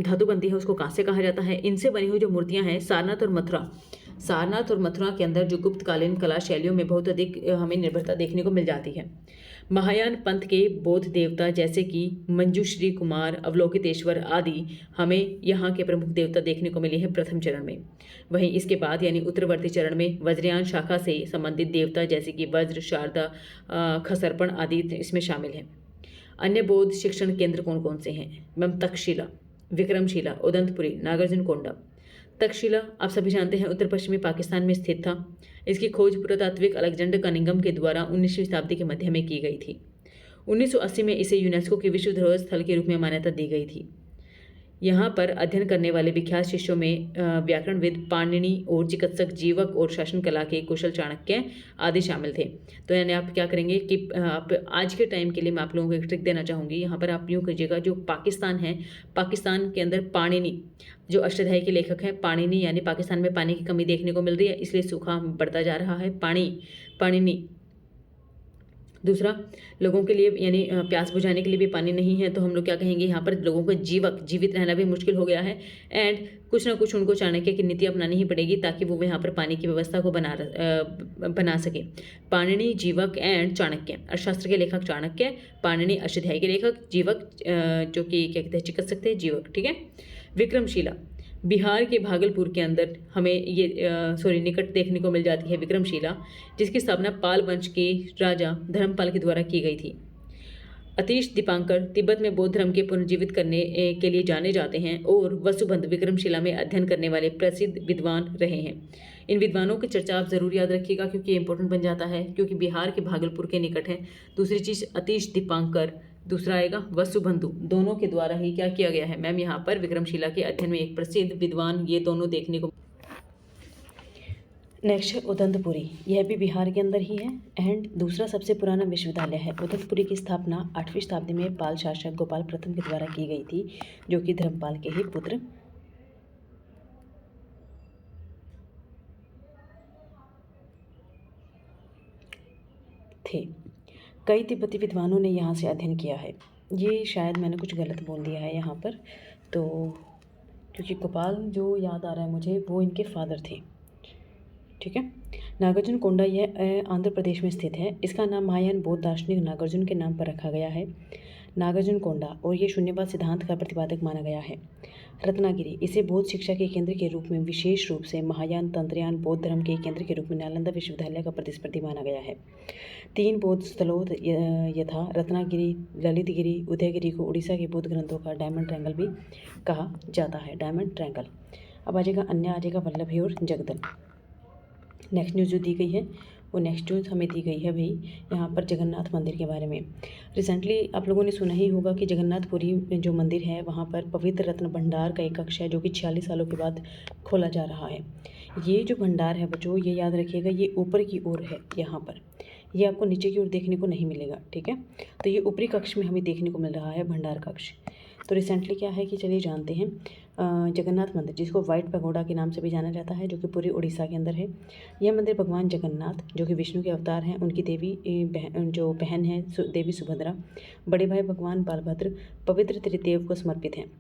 धातु बनती है उसको कांस्य कहा जाता है। इनसे बनी हुई जो मूर्तियां हैं सारनाथ और मथुरा के अंदर जो गुप्तकालीन कला शैलियों में बहुत अधिक हमें निर्भरता देखने को मिल जाती है। महायान पंथ के बौद्ध देवता जैसे कि मंजूश्री कुमार, अवलोकितेश्वर आदि हमें यहाँ के प्रमुख देवता देखने को मिले हैं प्रथम चरण में। वहीं इसके बाद यानी उत्तरवर्ती चरण में वज्रयान शाखा से संबंधित देवता जैसे कि वज्र, शारदा, खसर्पण आदि इसमें शामिल हैं। अन्य बौद्ध शिक्षण केंद्र कौन कौन से हैं मैम? तक्षशिला, विक्रमशिला, उदंतपुरी, नागार्जुनकोंडा। तक्षशिला आप सभी जानते हैं उत्तर पश्चिमी पाकिस्तान में स्थित था। इसकी खोज पुरातात्विक अलेक्जेंडर कनिंघम के द्वारा 19वीं शताब्दी के मध्य में की गई थी। 1980 में इसे यूनेस्को के विश्व धरोहर स्थल के रूप में मान्यता दी गई थी। यहाँ पर अध्ययन करने वाले विख्यात शिष्यों में व्याकरणविद पाणिनि और चिकित्सक जीवक और शासन कला के कुशल चाणक्य आदि शामिल थे। तो यानी आप क्या करेंगे कि आप आज के टाइम के लिए मैं आप लोगों को एक ट्रिक देना चाहूँगी। यहाँ पर आप यूँ कीजिएगा, जो पाकिस्तान है, पाकिस्तान के अंदर पाणिनि जो अष्टाध्यायी के लेखक हैं, पाणिनि, यानी पाकिस्तान में पानी की कमी देखने को मिल रही है, इसलिए सूखा बढ़ता जा रहा है, पाणिनि। दूसरा, लोगों के लिए यानी प्यास बुझाने के लिए भी पानी नहीं है, तो हम लोग क्या कहेंगे, यहाँ पर लोगों को जीवित रहना भी मुश्किल हो गया है। एंड कुछ ना कुछ उनको चाणक्य की नीति अपनानी ही पड़ेगी ताकि वो यहाँ पर पानी की व्यवस्था को बना सके। पाणिनि, जीवक एंड चाणक्य। अर्थशास्त्र के लेखक चाणक्य, पाणिनि अष्टाध्यायी के लेखक, जीवक जो कि क्या कहते हैं, चिकित्सक थे, जीवक। ठीक है। विक्रमशिला बिहार के भागलपुर के अंदर हमें ये निकट देखने को मिल जाती है विक्रमशिला, जिसकी स्थापना पाल वंश के राजा धर्मपाल के द्वारा की गई थी। अतीश दीपांकर तिब्बत में बौद्ध धर्म के पुनर्जीवित करने के लिए जाने जाते हैं और वसुबंध विक्रमशिला में अध्ययन करने वाले प्रसिद्ध विद्वान रहे हैं। इन विद्वानों की चर्चा आप जरूर याद रखिएगा क्योंकि ये इंपॉर्टेंट बन जाता है, क्योंकि बिहार के भागलपुर के निकट है। दूसरी चीज़ अतीश दीपांकर, दूसरा आएगा वसुबंधु, दोनों के द्वारा ही क्या किया गया है मैम, यहाँ पर विक्रमशिला के अध्ययन में एक प्रसिद्ध विद्वान, ये दोनों देखने को। नेक्स्ट है उदंतपुरी, यह भी बिहार के अंदर ही है एंड दूसरा सबसे पुराना विश्वविद्यालय है। उदंतपुरी की स्थापना 8वीं शताब्दी में पाल शासक गोपाल प्रथम के द्वारा की गई थी, जो कि धर्मपाल के ही पुत्र थे। कई तिब्बती विद्वानों ने यहाँ से अध्ययन किया है। ये शायद मैंने कुछ गलत बोल दिया है यहाँ पर, तो क्योंकि गोपाल जो याद आ रहा है मुझे, वो इनके फादर थे। ठीक है। नागार्जुनकोंडा यह आंध्र प्रदेश में स्थित है। इसका नाम महायान बौद्ध दार्शनिक नागार्जुन के नाम पर रखा गया है, नागार्जुनकोंडा, और ये शून्यवाद सिद्धांत का प्रतिपादक माना गया है। रत्नागिरी, इसे बौद्ध शिक्षा के केंद्र के रूप में, विशेष रूप से महायान तंत्रयान बौद्ध धर्म के केंद्र के रूप में नालंदा विश्वविद्यालय का प्रतिस्पर्धी माना गया है। 3 बौद्ध स्थलों यथा रत्नागिरी, ललितगिरी, उदयगिरी को उड़ीसा के बौद्ध ग्रंथों का डायमंड ट्रायंगल भी कहा जाता है, डायमंड ट्रायंगल। अब आ जाएगा अन्य, आ जाएगा वल्लभी और जगदल। नेक्स्ट न्यूज़ जो दी गई है वो नेक्स्ट न्यूज़ हमें दी गई है भाई यहाँ पर जगन्नाथ मंदिर के बारे में। रिसेंटली आप लोगों ने सुना ही होगा कि जगन्नाथपुरी में जो मंदिर है वहाँ पर पवित्र रत्न भंडार का एक कक्ष है, जो कि 46 सालों के बाद खोला जा रहा है। ये जो भंडार है बच्चों, ये याद रखिएगा, ये ऊपर की ओर है, यहाँ पर ये आपको नीचे की ओर देखने को नहीं मिलेगा। ठीक है, तो ये ऊपरी कक्ष में हमें देखने को मिल रहा है, भंडार कक्ष। तो रिसेंटली क्या है कि चलिए जानते हैं, जगन्नाथ मंदिर, जिसको वाइट पैगोडा के नाम से भी जाना जाता है, जो कि पूरी उड़ीसा के अंदर है। यह मंदिर भगवान जगन्नाथ, जो कि विष्णु के अवतार हैं, उनकी देवी जो बहन है देवी सुभद्रा, बड़े भाई भगवान बालभद्र, पवित्र त्रिदेव को समर्पित हैं।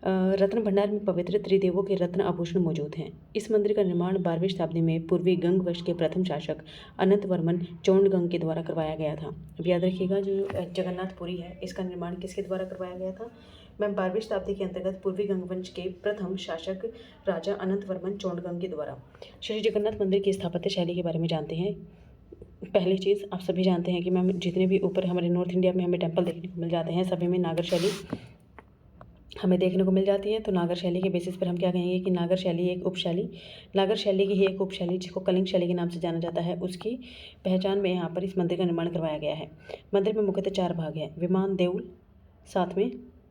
रत्न भंडार में पवित्र त्रिदेवों के रत्न आभूषण मौजूद हैं। इस मंदिर का निर्माण 12वीं शताब्दी में पूर्वी गंग वंश के प्रथम शासक अनंत वर्मन चौंडगंग के द्वारा करवाया गया था। अब याद रखिएगा, जो जगन्नाथपुरी है इसका निर्माण किसके द्वारा करवाया गया था? मैम 12वीं शताब्दी के अंतर्गत पूर्वी गंगवंश के प्रथम शासक राजा अनंत वर्मन चोंडगंग के द्वारा। श्री जगन्नाथ मंदिर की स्थापत्य शैली के बारे में जानते हैं। पहली चीज़ आप सभी जानते हैं कि मैम जितने भी ऊपर हमारे नॉर्थ इंडिया में हमें टेम्पल देखने को मिल जाते हैं सभी में नागर शैली हमें देखने को मिल जाती है। तो नागर शैली के बेसिस पर हम क्या कहेंगे कि नागर शैली एक उपशैली, नागर शैली की ही एक उपशैली जिसको कलिंग शैली के नाम से जाना जाता है, उसकी पहचान में यहाँ पर इस मंदिर का निर्माण करवाया गया है। मंदिर में मुख्यतः 4 भाग हैं, विमान, देउल, साथ में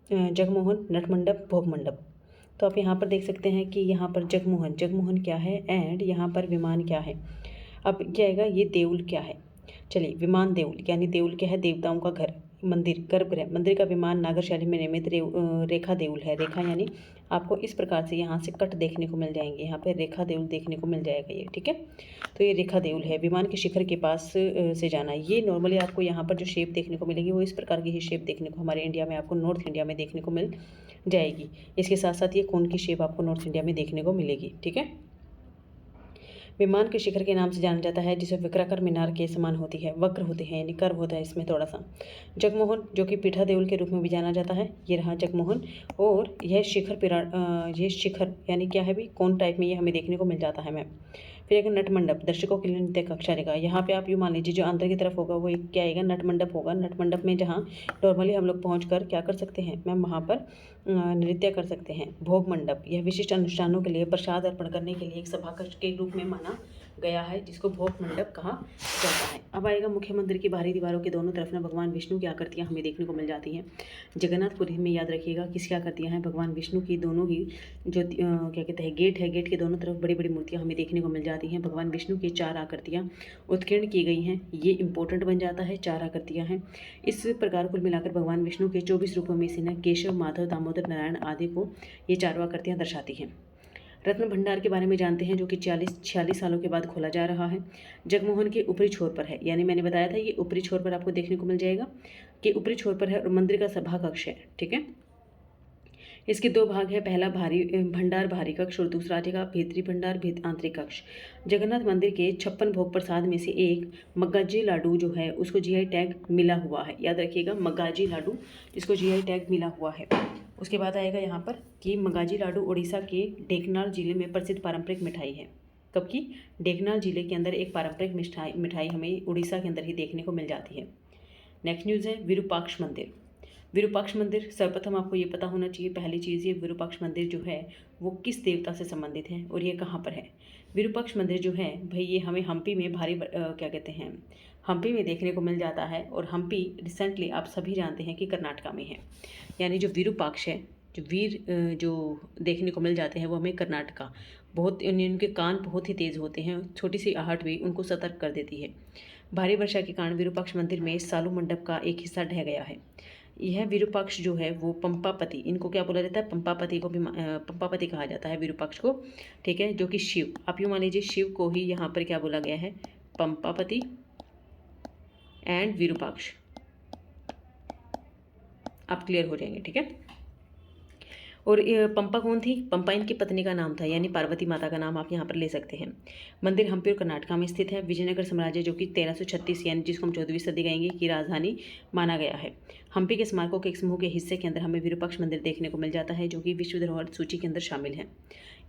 जगमोहन, नटमंडप, भोग मंडप। तो आप यहाँ पर देख सकते हैं कि यहाँ पर जगमोहन क्या है एंड यहाँ पर विमान क्या है। अब क्या आएगा, ये देउल क्या है। चलिए, विमान देउल यानी देउल क्या है, देवताओं का घर, मंदिर, गर्भगृह। मंदिर का विमान नागर शैली में निर्मित रेखा देउल है। रेखा यानी आपको इस प्रकार से यहाँ से कट देखने को मिल जाएंगे, यहाँ पे रेखा देउल देखने को मिल जाएगा ये, ठीक है। तो ये रेखा देउल है। विमान के शिखर के पास से जाना, ये नॉर्मली आपको यहाँ पर जो शेप देखने को मिलेगी वो इस प्रकार की ही शेप देखने को हमारे इंडिया में, आपको नॉर्थ इंडिया में देखने को मिल जाएगी। इसके साथ साथ ये कोन की शेप आपको नॉर्थ इंडिया में देखने को मिलेगी, ठीक है। विमान के शिखर के नाम से जाना जाता है, जिसे विक्राकर मीनार के समान होती है, वक्र होते हैं यानी कर्व होता है इसमें थोड़ा सा। जगमोहन जो कि पीठा देउल के रूप में भी जाना जाता है, ये रहा जगमोहन। और यह ये शिखर यानी क्या है भी, कोन टाइप में ये हमें देखने को मिल जाता है मैम। फिर एक नटमंडप, दर्शकों के लिए नृत्य कक्षा रहेगा। यहाँ पे आप यूँ मान लीजिए जो अंदर की तरफ होगा वो एक क्या आएगा, नटमंडप होगा। नटमंडप में जहाँ नॉर्मली हम लोग पहुँच कर क्या कर सकते हैं मैम, वहाँ पर नृत्य कर सकते हैं। भोग मंडप, यह विशिष्ट अनुष्ठानों के लिए प्रसाद अर्पण करने के लिए एक सभा कक्ष के रूप में माना गया है, जिसको भोग मंडप कहा जाता है। अब आएगा मुख्य मंदिर की बाहरी दीवारों के दोनों तरफ ना भगवान विष्णु की आकृतियाँ हमें देखने को मिल जाती हैं। जगन्नाथपुरी में याद रखिएगा किसकी आकृतियाँ हैं, भगवान विष्णु की। दोनों ही जो क्या कहते हैं गेट है, गेट के दोनों तरफ बड़ी बड़ी मूर्तियाँ हमें देखने को मिल जाती हैं। भगवान विष्णु की 4 आकृतियाँ उत्कीर्ण की गई हैं, ये इंपॉर्टेंट बन जाता है। 4 आकृतियाँ हैं। इस प्रकार कुल मिलाकर भगवान विष्णु के 24 रूपों में से न केशव, माधव, दामोदर, नारायण आदि को ये 4 आकृतियाँ दर्शाती हैं। रत्न भंडार के बारे में जानते हैं, जो कि 46 सालों के बाद खोला जा रहा है। जगमोहन के ऊपरी छोर पर है, यानी मैंने बताया था ये ऊपरी छोर पर आपको देखने को मिल जाएगा कि ऊपरी छोर पर है और मंदिर का सभा कक्ष है, ठीक है। इसके 2 भाग है, पहला भारी भंडार बाहरी कक्ष और दूसरा रहेगा भीतरी भंडार आंतरिक कक्ष। जगन्नाथ मंदिर के 56 भोग प्रसाद में से एक मग्गाजी लाडू जो है उसको जीआई टैग मिला हुआ है, याद रखिएगा मग्गाजी लाडू, इसको जीआई टैग मिला हुआ है। उसके बाद आएगा यहाँ पर कि मग्गाजी लाडू उड़ीसा के ढेंकनाल जिले में प्रसिद्ध पारंपरिक मिठाई है। कब की, ढेंकनाल जिले के अंदर एक पारंपरिक मिठाई हमें उड़ीसा के अंदर ही देखने को मिल जाती है। नेक्स्ट न्यूज़ है विरूपाक्ष मंदिर। विरूपाक्ष मंदिर सर्वप्रथम आपको ये पता होना चाहिए, पहली चीज़ ये विरूपाक्ष मंदिर जो है वो किस देवता से संबंधित है और ये कहाँ पर है। विरूपाक्ष मंदिर जो है भाई ये हमें हम्पी में क्या कहते हैं, हम्पी में देखने को मिल जाता है। और हम्पी रिसेंटली आप सभी जानते हैं कि कर्नाटका में है, यानी जो विरूपाक्ष है, जो वीर जो देखने को मिल जाते हैं वो हमें कर्नाटका, बहुत उनके कान बहुत ही तेज़ होते हैं, छोटी सी आहट भी उनको सतर्क कर देती है। भारी वर्षा के कारण विरूपाक्ष मंदिर में सालू मंडप का एक हिस्सा ढह गया है। यह विरूपाक्ष जो है वो पंपापति, इनको क्या बोला जाता है, पंपापति को भी पंपापति कहा जाता है विरूपाक्ष को, ठीक है, जो कि शिव, आप यूँ मान लीजिए शिव को ही यहाँ पर क्या बोला गया है, पंपापति एंड विरूपाक्ष, आप क्लियर हो जाएंगे, ठीक है। और पंपा कौन थी, पंपा इनकी पत्नी का नाम था, यानी पार्वती माता का नाम आप यहाँ पर ले सकते हैं। मंदिर हम्पी और कर्नाटका में स्थित है। विजयनगर साम्राज्य जो कि 1336 यानी जिसको हम 14वीं सदी कहेंगे की राजधानी माना गया है। हम्पी के स्मारकों के एक समूह के हिस्से के अंदर हमें विरूपाक्ष मंदिर देखने को मिल जाता है, जो कि विश्व धरोहर सूची के अंदर शामिल है।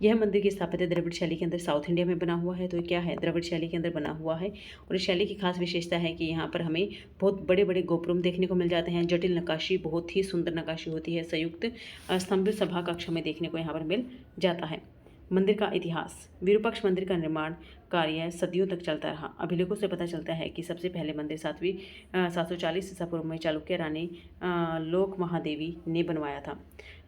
यह मंदिर की स्थापत्य द्रविड़ शैली के अंदर साउथ इंडिया में बना हुआ है। तो क्या है, द्रविड़ शैली के अंदर बना हुआ है। और इस शैली की खास विशेषता है कि यहाँ पर हमें बहुत बड़े बड़े गोपुरम देखने को मिल जाते हैं, जटिल नक्काशी, बहुत ही सुंदर नक्काशी होती है, संयुक्त स्तंभ सभा कक्ष हमें देखने को यहाँ पर मिल जाता है। मंदिर का इतिहास, विरूपाक्ष मंदिर का निर्माण कार्य सदियों तक चलता रहा। अभिलेखों से पता चलता है कि सबसे पहले मंदिर 740 ईसा पूर्व में चालुक्य रानी लोक महादेवी ने बनवाया था।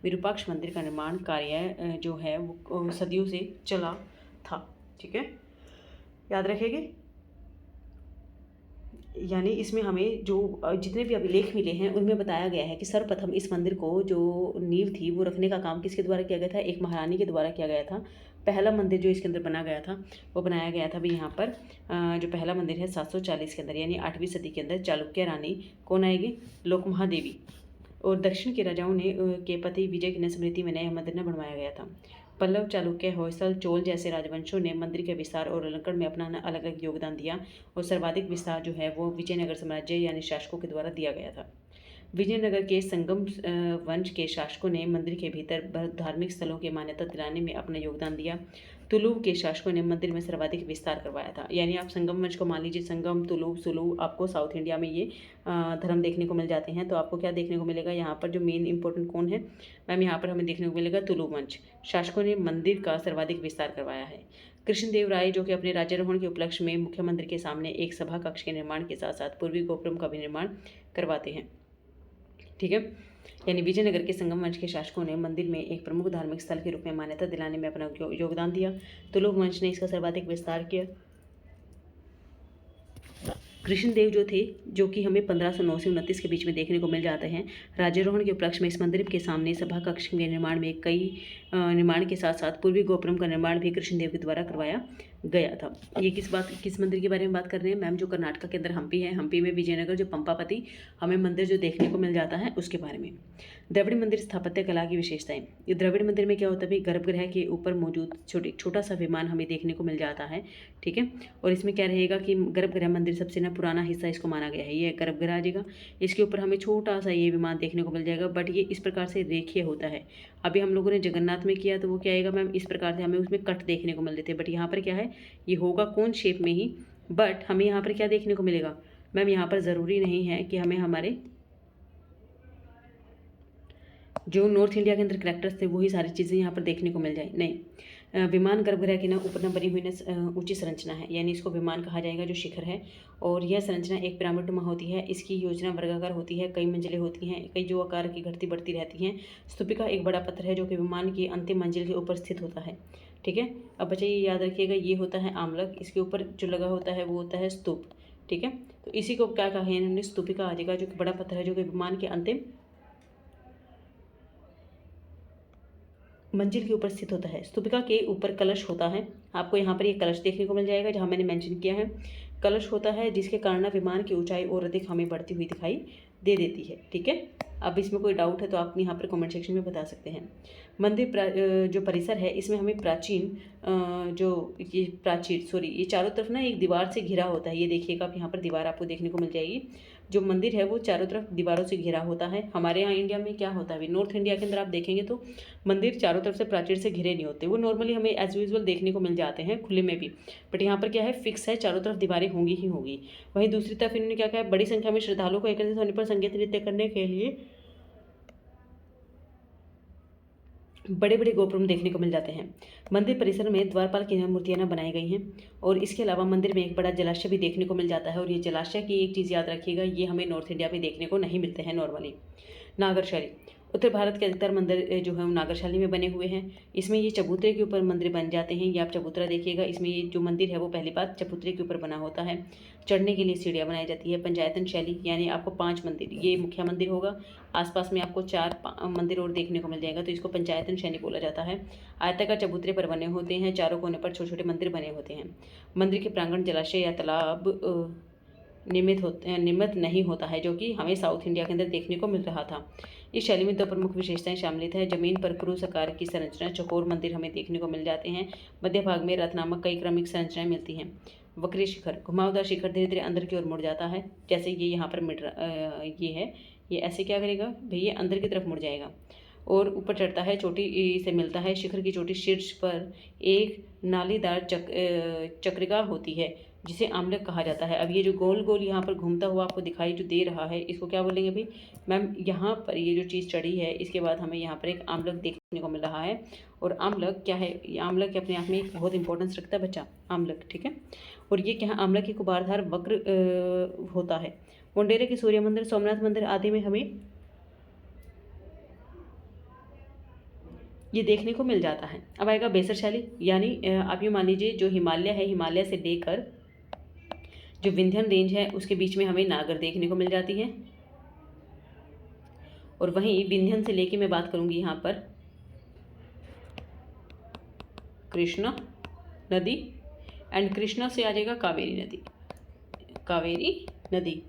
विरूपाक्ष मंदिर का निर्माण कार्य जो है वो सदियों से चला था, ठीक है, याद रखेंगे। यानी इसमें हमें जो जितने भी अभिलेख मिले हैं उनमें बताया गया है कि सर्वप्रथम इस मंदिर को जो नींव थी वो रखने का काम किसके द्वारा किया गया था, एक महारानी के द्वारा किया गया था। पहला मंदिर जो इसके अंदर बना गया था वो बनाया गया था भी यहाँ पर जो पहला मंदिर है 740 के अंदर, यानी 8वीं सदी के अंदर चालुक्य रानी कौन आएगी, लोक महादेवी। और दक्षिण के राजाओं ने के पति विजय की स्मृति में नया मंदिर न बनवाया गया था। पल्लव, चालुक्य, होयसल, चोल जैसे राजवंशों ने मंदिर के विस्तार और अलंकरण में अपना अलग अलग योगदान दिया और सर्वाधिक विस्तार जो है वो विजयनगर साम्राज्य यानी शासकों के द्वारा दिया गया था। विजयनगर के संगम वंश के शासकों ने मंदिर के भीतर धार्मिक स्थलों की मान्यता दिलाने में अपना योगदान दिया। तुलु के शासकों ने मंदिर में सर्वाधिक विस्तार करवाया था। यानी आप संगम वंश को मान लीजिए, संगम, तुलु, सुलु, आपको साउथ इंडिया में ये धर्म देखने को मिल जाते हैं। तो आपको क्या देखने को मिलेगा यहाँ पर, जो मेन इंपॉर्टेंट कौन है मैम, यहाँ पर हमें देखने को मिलेगा तुलु वंश शासकों ने मंदिर का सर्वाधिक विस्तार करवाया है। कृष्णदेव राय जो कि अपने राज्यारोहण के उपलक्ष्य में मुख्य मंदिर के सामने एक सभा कक्ष के निर्माण के साथ साथ पूर्वी गोपुरम का भी निर्माण करवाते हैं। ठीक है, यानी विजयनगर के संगम वंश के शासकों ने मंदिर में एक प्रमुख धार्मिक स्थल के रूप में मान्यता दिलाने में अपना योगदान दिया। तुलु वंश ने इसका सर्वाधिक विस्तार किया। कृष्णदेव जो थे, जो कि हमें 1509 से 29 के बीच में देखने को मिल जाते हैं, राज्यारोहण के उपलक्ष्य में इस मंदिर के सामने सभा कक्ष के निर्माण में कई निर्माण के साथ साथ पूर्वी गोपुरम का निर्माण भी कृष्णदेव के द्वारा करवाया गया था। ये किस मंदिर के बारे में बात कर रहे हैं मैम, जो कर्नाटक के अंदर हम्पी है, हम्पी में विजयनगर जो पंपापति हमें मंदिर जो देखने को मिल जाता है उसके बारे में। द्रविड़ मंदिर स्थापत्य कला की विशेषताएं। ये द्रविड़ मंदिर में क्या होता है, गर्भगृह के ऊपर मौजूद छोटा सा विमान हमें देखने को मिल जाता है। ठीक है, और इसमें क्या रहेगा कि गर्भगृह मंदिर सबसे ना पुराना हिस्सा इसको माना गया है। ये गर्भगृह आ जाएगा, इसके ऊपर हमें छोटा सा ये विमान देखने को मिल जाएगा, बट ये इस प्रकार से रेखीय होता है। अभी हम लोगों ने जगन्नाथ में किया तो वो क्या आएगा मैम, इस प्रकार से हमें उसमें कट देखने को मिलते थे, बट यहाँ पर क्या है, ये होगा कौन शेप में ही, बट हमें यहाँ पर क्या देखने को मिलेगा मैम, यहाँ पर ज़रूरी नहीं है कि हमें हमारे जो नॉर्थ इंडिया के अंदर करेक्टर्स थे वही सारी चीज़ें यहाँ पर देखने को मिल जाए, नहीं। विमान गर्भगृह की ना ऊपर न बनी हुई न ऊंची संरचना है, यानी इसको विमान कहा जाएगा, जो शिखर है। और यह संरचना एक पिरामिडनुमा होती है। इसकी योजना वर्गाकार होती है, कई मंजिलें होती हैं, कई जो आकार की घटती बढ़ती रहती हैं। स्तूपिका एक बड़ा पत्थर है जो कि विमान की अंतिम मंजिल के ऊपर स्थित होता है। ठीक है, अब बच्चे ये याद रखिएगा, ये होता है आमलक, इसके ऊपर जो लगा होता है वो होता है स्तूप। ठीक है, तो इसी को क्या कहा है इन्होंने, स्तूपिका आ जाएगा, जो कि बड़ा पत्थर है जो कि विमान के अंतिम मंजिल के ऊपर स्थित होता है। स्तूपिका के ऊपर कलश होता है, आपको यहाँ पर ये कलश देखने को मिल जाएगा जहाँ मैंने मेंशन किया है। कलश होता है जिसके कारण विमान की ऊंचाई और अधिक हमें बढ़ती हुई दिखाई दे देती है। ठीक है, अब इसमें कोई डाउट है तो आप यहाँ पर कमेंट सेक्शन में बता सकते हैं। मंदिर जो परिसर है इसमें हमें ये चारों तरफ ना एक दीवार से घिरा होता है। ये देखिएगा आप, यहाँ पर दीवार आपको देखने को मिल जाएगी। जो मंदिर है वो चारों तरफ दीवारों से घिरा होता है। हमारे यहाँ इंडिया में क्या होता है, नॉर्थ इंडिया के अंदर आप देखेंगे तो मंदिर चारों तरफ से प्राचीर से घिरे नहीं होते, वो नॉर्मली हमें एज यूजुअल देखने को मिल जाते हैं खुले में भी, बट यहाँ पर क्या है, फिक्स है, चारों तरफ दीवारें होंगी ही होंगी। वहीं दूसरी तरफ इन्होंने क्या कहा, बड़ी संख्या में श्रद्धालुओं को एकत्रित होने पर संगीत नृत्य करने के लिए बड़े बड़े गोपुरम देखने को मिल जाते हैं। मंदिर परिसर में द्वारपाल की मूर्तियां बनाई गई हैं और इसके अलावा मंदिर में एक बड़ा जलाशय भी देखने को मिल जाता है। और ये जलाशय की एक चीज़ याद रखिएगा, ये हमें नॉर्थ इंडिया में देखने को नहीं मिलते हैं नॉर्मली। नागर शैली, उत्तर भारत के अधिकतर मंदिर जो है वो नागर शैली में बने हुए हैं। इसमें ये चबूतरे के ऊपर मंदिर बन जाते हैं। ये आप चबूतरा देखिएगा, इसमें ये जो मंदिर है वो पहली बात चबूतरे के ऊपर बना होता है। चढ़ने के लिए सीढ़ियाँ बनाई जाती है। पंचायतन शैली, यानी आपको 5 मंदिर, ये मुख्य मंदिर होगा, आसपास में आपको 4 मंदिर और देखने को मिल जाएगा, तो इसको पंचायतन शैली बोला जाता है। आयताकार चबूतरे पर बने होते हैं, चारों कोने पर छोटे छोटे मंदिर बने होते हैं। मंदिर के प्रांगण जलाशय या तालाब निर्मित नहीं होता है, जो कि हमें साउथ इंडिया के अंदर देखने को मिल रहा था। इस शैली में 2 प्रमुख विशेषताएं शामिल है। जमीन पर क्रूस आकार की संरचना, चौकोर मंदिर हमें देखने को मिल जाते हैं। मध्य भाग में रथ नामक कई क्रमिक संरचनाएं मिलती हैं। वक्री शिखर, घुमावदार शिखर धीरे धीरे अंदर की ओर मुड़ जाता है, जैसे ये यहाँ पर ये है, ये ऐसे क्या करेगा भैया, अंदर की तरफ मुड़ जाएगा और ऊपर चढ़ता है, चोटी से मिलता है। शिखर की चोटी शीर्ष पर एक नालीदार चक्रिका होती है जिसे आमलक कहा जाता है। अब ये जो गोल गोल यहाँ पर घूमता हुआ आपको दिखाई जो दे रहा है, इसको क्या बोलेंगे भाई मैम, यहाँ पर ये जो चीज़ चढ़ी है इसके बाद हमें यहाँ पर एक आमलक देखने को मिल रहा है। और आमलक क्या है, ये आमलक अपने आप में एक बहुत इंपॉर्टेंस रखता है बच्चा, आमलक। ठीक है, और ये क्या है, आमलक एक उबारदार वक्र होता है। मुंडेरे के सूर्य मंदिर, सोमनाथ मंदिर आदि में हमें ये देखने को मिल जाता है। अब आएगा बेसर शैली, यानी आप ये मान लीजिए जो हिमालय है, हिमालय से लेकर जो विंध्यन रेंज है उसके बीच में हमें नागर देखने को मिल जाती है। और वहीं विंध्यन से लेके मैं बात करूंगी यहाँ पर कृष्णा नदी, एंड कृष्णा से आ जाएगा कावेरी नदी। कावेरी नदी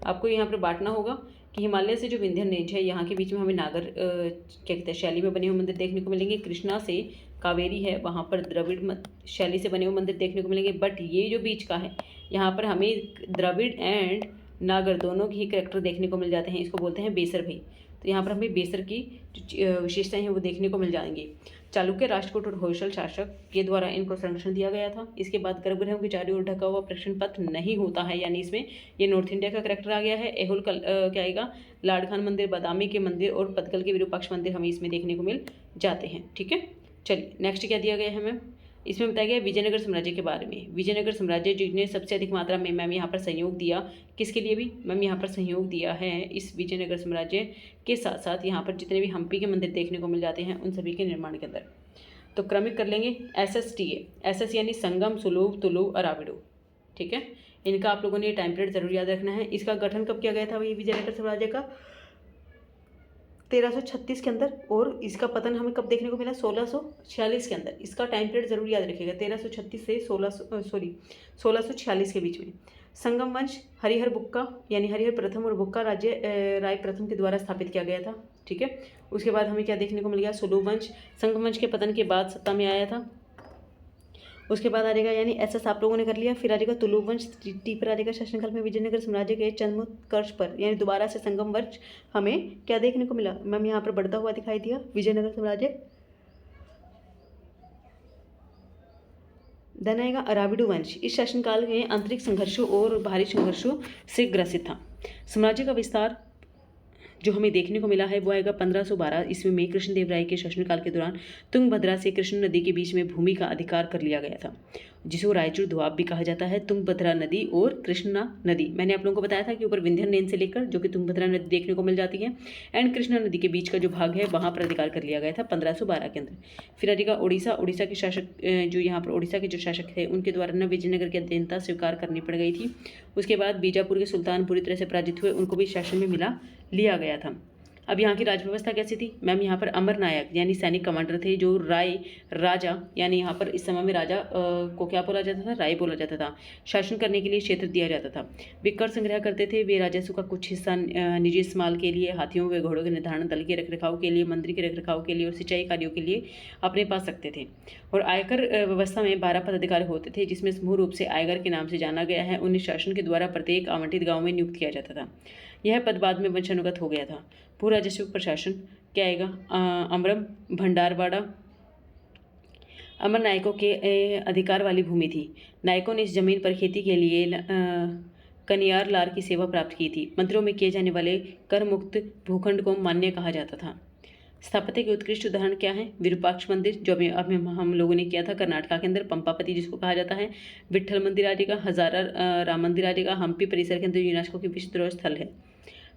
आपको यहाँ पर बांटना होगा कि हिमालय से जो विंध्यन रेंज है यहाँ के बीच में हमें नागर क्या कहते हैं शैली में बने हुए मंदिर देखने को मिलेंगे। कृष्णा से कावेरी है, वहाँ पर द्रविड़ शैली से बने हुए मंदिर देखने को मिलेंगे। बट ये जो बीच का है यहाँ पर हमें द्रविड़ एंड नागर दोनों के ही करैक्टर देखने को मिल जाते हैं, इसको बोलते हैं बेसर भी। तो यहाँ पर हमें बेसर की जो विशेषताएं हैं वो देखने को मिल जाएंगी। चालुक्य राष्ट्रकूट और होयसल शासक के द्वारा इनको संरक्षण दिया गया था। इसके बाद गर्भगृहों की चारों ओर ढका हुआ प्रक्षेपण पथ नहीं होता है, यानी इसमें ये नॉर्थ इंडिया का करैक्टर आ गया है। एहुल क्या आएगा, लाड़कान मंदिर, बादामी के मंदिर और पतकल के विरूपाक्ष मंदिर हमें इसमें देखने को मिल जाते हैं। ठीक है, चलिए नेक्स्ट क्या दिया गया है हमें, इसमें बताया गया विजयनगर साम्राज्य के बारे में। विजयनगर साम्राज्य जिसने सबसे अधिक मात्रा में मैम यहाँ पर सहयोग दिया, किसके लिए भी मैम यहाँ पर सहयोग दिया है इस विजयनगर साम्राज्य के साथ साथ यहाँ पर जितने भी हम्पी के मंदिर देखने को मिल जाते हैं उन सभी के निर्माण के अंदर। तो क्रमिक कर लेंगे, SSTA, SS यानी संगम, सुलूभ, तुलु, अराविडो। ठीक है, इनका आप लोगों ने टाइम पीरियड जरूर याद रखना है। इसका गठन कब किया गया था वही विजयनगर साम्राज्य का, 1336 के अंदर, और इसका पतन हमें कब देखने को मिला, 1646 के अंदर। इसका टाइम पीरियड जरूर याद रखिएगा, 1336 से 1646 के बीच में। संगम वंश हरिहर बुक्का यानी हरिहर प्रथम और बुक्का राज्य राय प्रथम के द्वारा स्थापित किया गया था। ठीक है, उसके बाद हमें क्या देखने को मिल गया, सुलूभ वंश संगम वंश के पतन के बाद सत्ता में आया था। उसके बाद आ जाएगा, यानी SS आप लोगों ने कर लिया। फिर आ जाएगा तुलु वंश, टी पर आ जाएगा शासनकाल में विजयनगर साम्राज्य के चरमोत्कर्ष पर, यानी दोबारा से संगम वंश हमें क्या देखने को मिला मैम, यहाँ पर बढ़ता हुआ दिखाई दिया विजयनगर साम्राज्य। देन आएगा अराविडो वंश, इस शासनकाल में आंतरिक संघर्षों और बाहरी संघर्षों से ग्रसित था। साम्राज्य का विस्तार जो हमें देखने को मिला है वो आएगा 1512 ईस्वी में कृष्णदेव राय के शासनकाल के दौरान तुंगभद्रा से कृष्ण नदी के बीच में भूमि का अधिकार कर लिया गया था, जिसको रायचूर दोआब भी कहा जाता है। तुंगभद्रा नदी और कृष्णा नदी, मैंने आप लोगों को बताया था कि ऊपर विंध्य रेंज से लेकर जो कि तुंगभद्रा नदी देखने को मिल जाती है एंड कृष्णा नदी के बीच का जो भाग है वहाँ पर अधिकार कर लिया गया था 1512 के अंदर। फिर आएगा उड़ीसा के शासक, जो यहाँ पर उड़ीसा के जो शासक थे उनके द्वारा न विजयनगर की अधीनता स्वीकार करनी पड़ गई थी। उसके बाद बीजापुर के सुल्तान पूरी तरह से पराजित हुए, उनको भी शासन में लिया गया था। अब यहाँ की राजव्यवस्था कैसी थी मैम, यहाँ पर अमर नायक यानी सैनिक कमांडर थे, जो राय राजा यानी यहाँ पर इस समय में राजा को क्या बोला जाता था, राय बोला जाता था। शासन करने के लिए क्षेत्र दिया जाता था। वे कर संग्रह करते थे, वे राजस्व का कुछ हिस्सा निजी इस्तेमाल के लिए, हाथियों व घोड़ों के निर्धारण, दल के रखरखाव के लिए, मंदिर के रखरखाव के लिए और सिंचाई कार्यों के लिए अपने पास रखते थे। और आयकर व्यवस्था में 12 पदाधिकारी होते थे, जिसमें समूह रूप से आयकर के नाम से जाना गया है। उन्हें शासन के द्वारा प्रत्येक आवंटित गाँव में नियुक्त किया जाता था। यह पद बाद में वंशानुगत हो गया था। भू राजस्व प्रशासन क्या आएगा, अमरम भंडारवाड़ा अमर नायकों के अधिकार वाली भूमि थी। नायकों ने इस जमीन पर खेती के लिए कनियार लार की सेवा प्राप्त की थी। मंदिरों में किए जाने वाले कर मुक्त भूखंड को मान्य कहा जाता था। स्थापत्य के उत्कृष्ट उदाहरण क्या है, विरूपाक्ष मंदिर जो अभी हम लोगों ने किया था कर्नाटका के अंदर, पंपापति जिसको कहा जाता है, विट्ठल मंदिर आ जाएगा, हजारा राम मंदिर आ जाएगा, हम्पी परिसर के अंदर यूनेस्को की विश्व धरोहर स्थल है।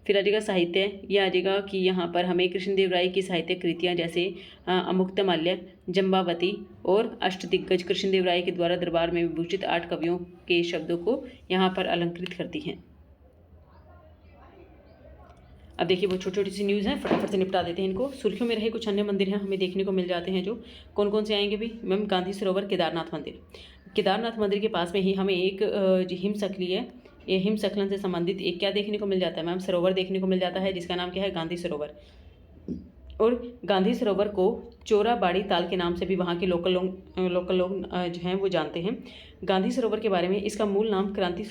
फिर आ जाएगा साहित्य, यह आ जाएगा कि यहाँ पर हमें कृष्णदेव राय की साहित्य कृतियाँ जैसे अमुक्तमाल्य, जम्बावती और अष्टदिग्गज कृष्णदेव राय के द्वारा दरबार में विभूषित 8 कवियों के शब्दों को यहाँ पर अलंकृत करती हैं। अब देखिए वो छोटी छोटी सी न्यूज़ हैं, फटाफट से निपटा देते हैं इनको। सुर्खियों में रहे कुछ अन्य मंदिर हैं हमें देखने को मिल जाते हैं, जो कौन कौन से आएंगे भी मैम, गांधी सरोवर, केदारनाथ मंदिर। केदारनाथ मंदिर के पास में ही हमें एक हिमशकली है, ये हिमस्खलन से संबंधित एक क्या देखने को मिल जाता है मैम, सरोवर देखने को मिल जाता है, जिसका नाम क्या है, गांधी सरोवर। और गांधी सरोवर को चोराबाड़ी ताल के नाम से भी वहाँ के लोकल लोग जो हैं वो जानते हैं। गांधी सरोवर के बारे में इसका मूल नाम कांति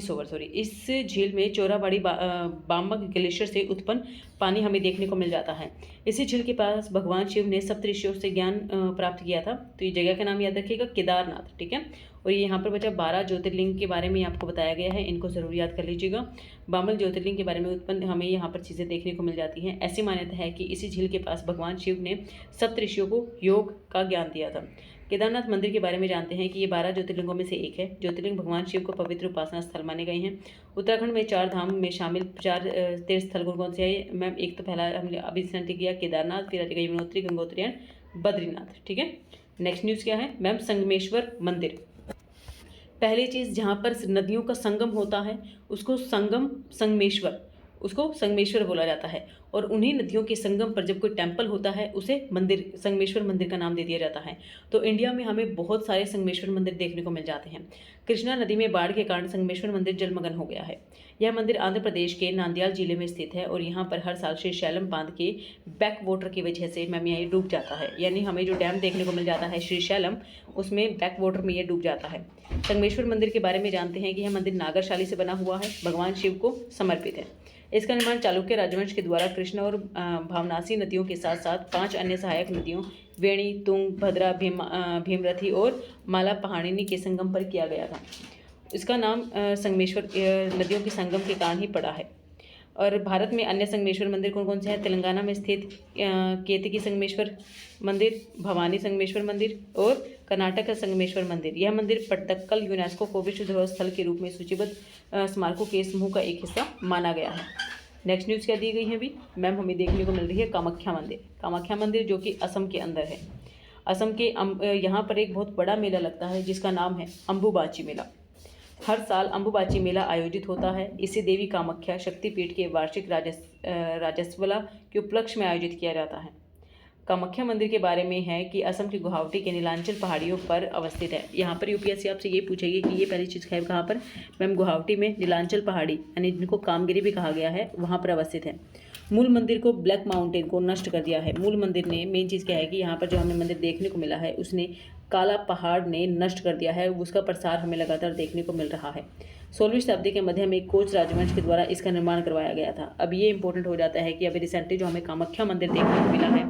सरोवर इस झील में चोराबाड़ी बामक ग्लेशियर से उत्पन्न पानी हमें देखने को मिल जाता है। इसी झील के पास भगवान शिव ने सप्तऋषियों से ज्ञान प्राप्त किया था। तो ये जगह का नाम याद रखिएगा, केदारनाथ। ठीक है, और ये यहाँ पर बचा 12 ज्योतिर्लिंग के बारे में आपको बताया गया है, इनको जरूर याद कर लीजिएगा। बामल ज्योतिर्लिंग के बारे में उत्पन्न हमें यहाँ पर चीज़ें देखने को मिल जाती हैं। ऐसी मान्यता है कि इसी झील के पास भगवान शिव ने सप्तऋषियों को योग का ज्ञान दिया था। केदारनाथ मंदिर के बारे में जानते हैं कि ये 12 ज्योतिर्लिंगों में से एक है। ज्योतिर्लिंग भगवान शिव को पवित्र उपासना स्थल माने गए हैं। उत्तराखंड में 4 धाम में शामिल 4 तीर्थ स्थल कौन कौन से है मैम, एक तो पहला हमने अभी सेंट किया केदारनाथ, फिर आ जाएगा यमुनोत्री, गंगोत्री एंड बद्रीनाथ। ठीक है, नेक्स्ट न्यूज़ क्या है मैम, संगमेश्वर मंदिर। पहली चीज़, जहाँ पर नदियों का संगम होता है उसको संगमेश्वर उसको संगमेश्वर बोला जाता है। और उन्हीं नदियों के संगम पर जब कोई टेम्पल होता है उसे मंदिर, संगमेश्वर मंदिर का नाम दे दिया जाता है। तो इंडिया में हमें बहुत सारे संगमेश्वर मंदिर देखने को मिल जाते हैं। कृष्णा नदी में बाढ़ के कारण संगमेश्वर मंदिर जलमग्न हो गया है। यह मंदिर आंध्र प्रदेश के नांदयाल जिले में स्थित है और यहाँ पर हर साल श्रीशैलम बांध के बैक वाटर की वजह से मैम ये डूब जाता है। यानी हमें जो डैम देखने को मिल जाता है श्रीशैलम, उसमें बैक वाटर में ये डूब जाता है। संगमेश्वर मंदिर के बारे में जानते हैं कि यह मंदिर नागरशाली से बना हुआ है, भगवान शिव को समर्पित है। इसका निर्माण चालुक्य राजवंश के द्वारा कृष्णा और भावनासी नदियों के साथ साथ 5 अन्य सहायक नदियों वेणी, तुंग, भद्रा, भीमरथी और माला पहाड़िनी के संगम पर किया गया था। इसका नाम संगमेश्वर नदियों के संगम के कारण ही पड़ा है। और भारत में अन्य संगमेश्वर मंदिर कौन कौन से हैं? तेलंगाना में स्थित केतकी संगमेश्वर मंदिर, भवानी संगमेश्वर मंदिर और कर्नाटक का संगमेश्वर मंदिर। यह मंदिर पट्टदकल यूनेस्को को विश्व धरोहर स्थल के रूप में सूचीबद्ध स्मारकों के समूह का एक हिस्सा माना गया है। नेक्स्ट न्यूज़ क्या दी गई है अभी मैम? हमें देखने को मिल रही है कामाख्या मंदिर। कामाख्या मंदिर जो कि असम के अंदर है। असम के यहाँ पर एक बहुत बड़ा मेला लगता है जिसका नाम है अम्बुबाची मेला। हर साल अम्बुबाची मेला आयोजित होता है। इसे देवी कामाख्या शक्तिपीठ के वार्षिक राजस्वला के उपलक्ष्य में आयोजित किया जाता है। कामाख्या मंदिर के बारे में है कि असम के गुवाहाटी के नीलांचल पहाड़ियों पर अवस्थित है। यहाँ पर यूपीएससी आपसे ये पूछेगी कि ये पहली चीज़ है कहाँ पर? मैम गुवाहाटी में नीलांचल पहाड़ी, यानी जिनको कामगिरी भी कहा गया है, वहाँ पर अवस्थित है। मूल मंदिर को ब्लैक माउंटेन को नष्ट कर दिया है। मूल मंदिर ने, मेन चीज़ क्या है कि यहाँ पर जो हमें मंदिर देखने को मिला है उसने काला पहाड़ ने नष्ट कर दिया है। उसका प्रसार हमें लगातार देखने को मिल रहा है। 16वीं शताब्दी के मध्य में एक कोच राजवंश के द्वारा इसका निर्माण करवाया गया था। अब ये इंपॉर्टेंट हो जाता है कि अभी रिसेंटली जो हमें कामाख्या मंदिर देखने को मिला है,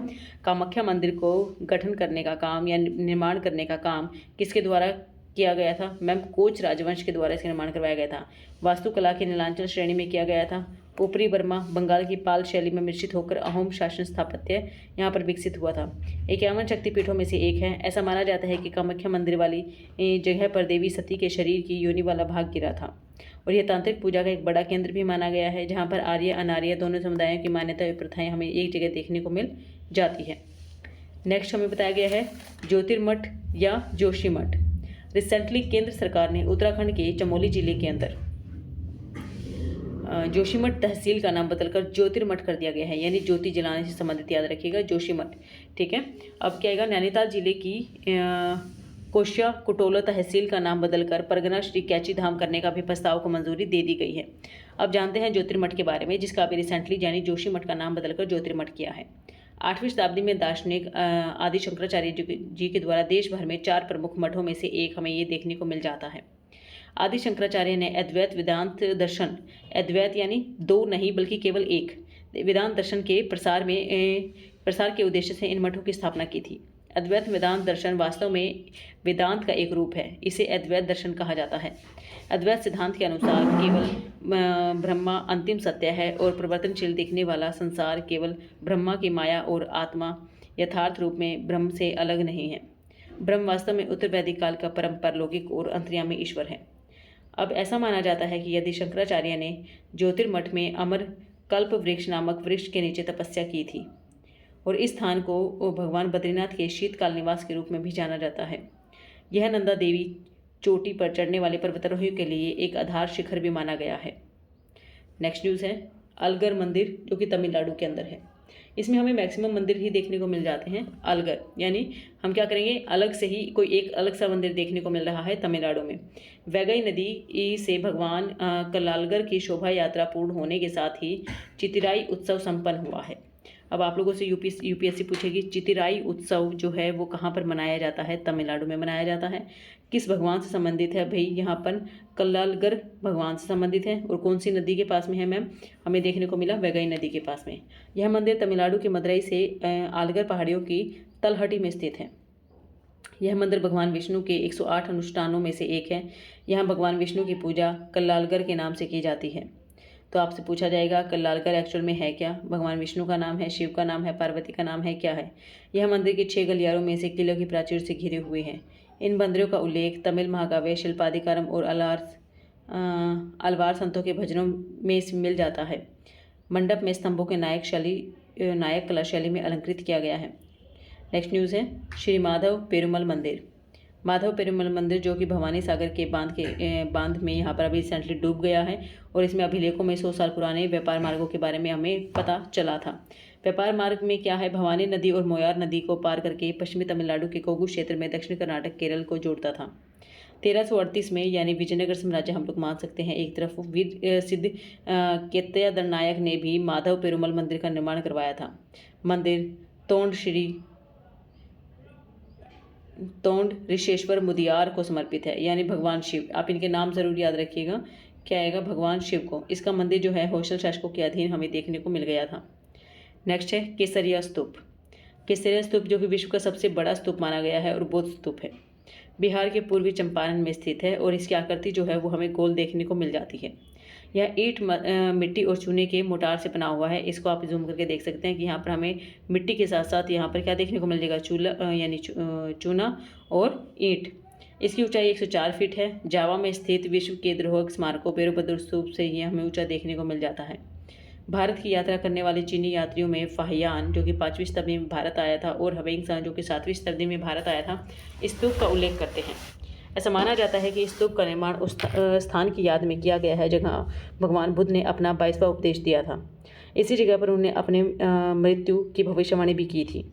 कामाख्या मंदिर को गठन करने का काम या निर्माण करने का काम किसके द्वारा किया गया था? मैम कोच राजवंश के द्वारा इसका निर्माण करवाया गया था। वास्तुकला के नीलांचल श्रेणी में किया गया था। ऊपरी बर्मा बंगाल की पाल शैली में मिश्रित होकर अहोम शासन स्थापत्य यहाँ पर विकसित हुआ था। 51 शक्तिपीठों में से एक है। ऐसा माना जाता है कि कामाख्या मंदिर वाली जगह पर देवी सती के शरीर की योनि वाला भाग गिरा था। और यह तांत्रिक पूजा का एक बड़ा केंद्र भी माना गया है, जहाँ पर आर्य अनार्य दोनों समुदायों की मान्यता और प्रथाएं हमें एक जगह देखने को मिल जाती है। नेक्स्ट हमें बताया गया है ज्योतिर्मठ या जोशीमठ। रिसेंटली केंद्र सरकार ने उत्तराखंड के चमोली जिले के अंदर जोशीमठ तहसील का नाम बदलकर ज्योतिर्मठ कर दिया गया है, यानी ज्योति जलाने से संबंधित, याद रखिएगा जोशीमठ। ठीक है। अब क्या आएगा? नैनीताल जिले की कोशिया कुटोला तहसील का नाम बदलकर परगना श्री कैची धाम करने का भी प्रस्ताव को मंजूरी दे दी गई है। अब जानते हैं ज्योतिर्मठ के बारे में, जिसका अभी रिसेंटली यानी जोशीमठ का नाम बदलकर ज्योतिर्मठ किया है। 8वीं शताब्दी में दार्शनिक आदि शंकराचार्य जी के द्वारा देश भर में 4 प्रमुख मठों में से एक हमें ये देखने को मिल जाता है। आदि शंकराचार्य ने अद्वैत वेदांत दर्शन, अद्वैत यानी 2 नहीं बल्कि केवल 1 वेदांत दर्शन के प्रसार के उद्देश्य से इन मठों की स्थापना की थी। अद्वैत वेदांत दर्शन वास्तव में वेदांत का एक रूप है। इसे अद्वैत दर्शन कहा जाता है। अद्वैत सिद्धांत के अनुसार केवल ब्रह्मा अंतिम सत्य है और परिवर्तनशील दिखने वाला संसार केवल ब्रह्मा की माया और आत्मा यथार्थ रूप में ब्रह्म से अलग नहीं है। ब्रह्म वास्तव में उत्तर वैदिक काल का परम परलौकिक और अंतर्यामी ईश्वर है। अब ऐसा माना जाता है कि यदि शंकराचार्य ने ज्योतिर्मठ में अमर कल्प वृक्ष नामक वृक्ष के नीचे तपस्या की थी और इस स्थान को भगवान बद्रीनाथ के शीतकाल निवास के रूप में भी जाना जाता है। यह नंदा देवी चोटी पर चढ़ने वाले पर्वतारोहियों के लिए एक आधार शिखर भी माना गया है। नेक्स्ट न्यूज़ है अलगर मंदिर, जो कि तमिलनाडु के अंदर है। इसमें हमें मैक्सिमम मंदिर ही देखने को मिल जाते हैं अलगर, यानी हम क्या करेंगे, अलग से ही कोई एक अलग सा मंदिर देखने को मिल रहा है तमिलनाडु में। वैगई नदी से भगवान कल्लालगर की शोभा यात्रा पूर्ण होने के साथ ही चितिराई उत्सव संपन्न हुआ है। अब आप लोगों से यूपीएससी पूछेगी चितिराई उत्सव जो है वो कहाँ पर मनाया जाता है? तमिलनाडु में मनाया जाता है। किस भगवान से संबंधित है भाई? यहाँ पर कल्लालगर भगवान से संबंधित है। और कौन सी नदी के पास में है मैम? हमें देखने को मिला वैगई नदी के पास में। यह मंदिर तमिलनाडु के मदुरई से आलगर पहाड़ियों की तलहटी में स्थित है। यह मंदिर भगवान विष्णु के 108 अनुष्ठानों में से एक है। यहाँ भगवान विष्णु की पूजा कल्लालगर के नाम से की जाती है। तो आपसे पूछा जाएगा कल्लालगर एक्चुअल में है क्या? भगवान विष्णु का नाम है, शिव का नाम है, पार्वती का नाम है, क्या है? यह मंदिर के 6 गलियारों में से किलों की प्राचीर से घिरे हुए हैं। इन मंदिरों का उल्लेख तमिल महाकाव्य, शिल्पादिकारम और अलवार संतों के भजनों में मिल जाता है। मंडप में स्तंभों के नायक कला शैली में अलंकृत किया गया है। नेक्स्ट न्यूज़ है श्री माधव पेरुमल मंदिर। माधव पेरुमल मंदिर जो कि भवानी सागर के बांध में यहाँ पर अभी रिसेंटली डूब गया है और इसमें अभिलेखों में 100 साल पुराने व्यापार मार्गों के बारे में हमें पता चला था। व्यापार मार्ग में क्या है, भवानी नदी और मोयार नदी को पार करके पश्चिमी तमिलनाडु के कोगू क्षेत्र में दक्षिण कर्नाटक केरल को जोड़ता था। 1338 में यानी विजयनगर साम्राज्य हम लोग मान सकते हैं। एक तरफ वीर सिद्ध केतया दंडनायक ने भी माधव पेरुमल मंदिर का निर्माण करवाया था। मंदिर तोंड ऋषेश्वर मुदियार को समर्पित है, यानी भगवान शिव। आप इनके नाम जरूर याद रखिएगा, क्या आएगा, भगवान शिव को। इसका मंदिर जो है होयसल शासकों के अधीन हमें देखने को मिल गया था। नेक्स्ट है केसरिया स्तूप। केसरिया स्तूप जो कि विश्व का सबसे बड़ा स्तूप माना गया है और बौद्ध स्तूप है। बिहार के पूर्वी चंपारण में स्थित है और इसकी आकृति जो है वो हमें गोल देखने को मिल जाती है। यह ईंट, मिट्टी और चूने के मोटार से बना हुआ है। इसको आप जूम करके देख सकते हैं कि यहाँ पर हमें मिट्टी के साथ साथ यहाँ पर क्या देखने को मिल जाएगा, चूना और ईंट। इसकी ऊंचाई 104 फीट है। जावा में स्थित विश्व के द्रोहक स्मारकों पेरुबद्र स्तूप से ये हमें ऊंचा देखने को मिल जाता है। भारत की यात्रा करने वाले चीनी यात्रियों में फाहियान जो कि 5वीं शताब्दी में भारत आया था और हवेंगसां जो कि 7वीं शताब्दी में भारत आया था, इस स्तूप का उल्लेख करते हैं। ऐसा माना जाता है कि इस स्तूप का निर्माण उस स्थान की याद में किया गया है जहाँ भगवान बुद्ध ने अपना 22वां उपदेश दिया था। इसी जगह पर उन्होंने अपने मृत्यु की भविष्यवाणी भी की थी।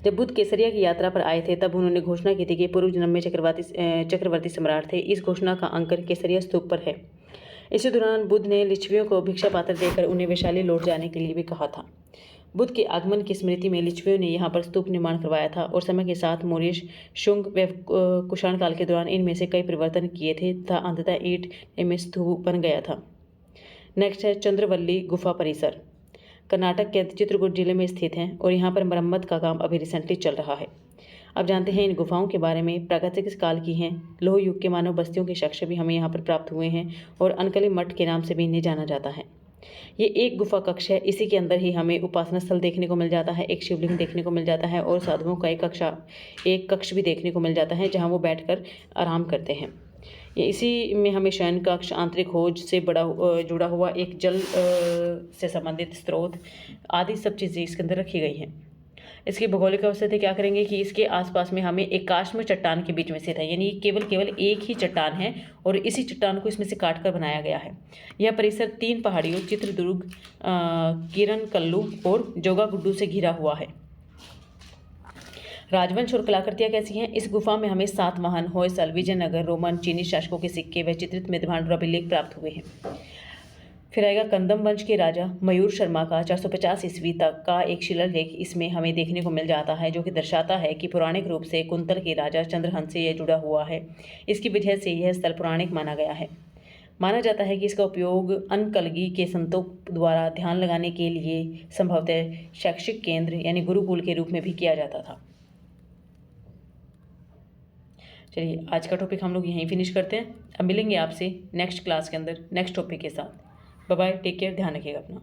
जब बुद्ध केसरिया की यात्रा पर आए थे तब उन्होंने घोषणा की थी कि पूर्व जन्म में चक्रवर्ती सम्राट थे। इस घोषणा का अंकर केसरिया स्तूप पर है। इसी दौरान बुद्ध ने लिच्छवियों को भिक्षा पात्र देकर उन्हें वैशाली लौट जाने के लिए भी कहा था। बुद्ध के आगमन की स्मृति में लिच्छवियों ने यहाँ पर स्तूप निर्माण करवाया था और समय के साथ मौर्य, शुंग व कुषाण काल के दौरान इनमें से कई परिवर्तन किए थे तथा अंततः ईंट में स्तूप बन गया था। नेक्स्ट है चंद्रवल्ली गुफा परिसर। कर्नाटक के चित्रकूट जिले में स्थित है और यहाँ पर मरम्मत का काम अभी रिसेंटली चल रहा है। अब जानते हैं इन गुफाओं के बारे में। प्राकृतिक काल की हैं। लोह युग के मानव बस्तियों के साक्ष्य भी हमें यहाँ पर प्राप्त हुए हैं और अनकली मठ के नाम से भी इन्हें जाना जाता है। ये एक गुफा कक्ष है। इसी के अंदर ही हमें उपासना स्थल देखने को मिल जाता है, एक शिवलिंग देखने को मिल जाता है और साधुओं का एक कक्ष भी देखने को मिल जाता है जहाँ वो बैठकर आराम करते हैं। ये इसी में हमें शयन कक्ष, आंतरिक हौज से जुड़ा हुआ एक जल से संबंधित स्रोत आदि सब चीज़ें इसके अंदर रखी गई हैं। इसकी भौगोलिक अवस्थिति क्या करेंगे कि इसके आसपास में हमें एक काष्ठ चट्टान के बीच में स्थित है, यानी केवल एक ही चट्टान है और इसी चट्टान को इसमें से काटकर बनाया गया है। यह परिसर 3 पहाड़ियों चित्रदुर्ग, किरणकल्लू और जोगागुड्डू से घिरा हुआ है। राजवंश और कलाकृतियाँ कैसी हैं? इस गुफा में हमें सातवाहन, होयसल, विजयनगर, रोमन, चीनी शासकों के सिक्के व चित्रित मेदभांड और अभिलेख प्राप्त हुए हैं। फिर आएगा कंदम वंश के राजा मयूर शर्मा का 450 ईस्वी तक का एक शिलालेख इसमें हमें देखने को मिल जाता है, जो कि दर्शाता है कि पौराणिक रूप से कुंतल के राजा चंद्रहंस से यह जुड़ा हुआ है। इसकी वजह से यह स्थल पौराणिक माना गया है। माना जाता है कि इसका उपयोग अनकलगी के संतों द्वारा ध्यान लगाने के लिए संभवतः शैक्षिक केंद्र यानी गुरुकुल के रूप में भी किया जाता था। चलिए आज का टॉपिक हम लोग यहीं फिनिश करते हैं। अब मिलेंगे आपसे नेक्स्ट क्लास के अंदर नेक्स्ट टॉपिक के साथ। बाय बाय, टेक केयर, ध्यान रखिएगा अपना।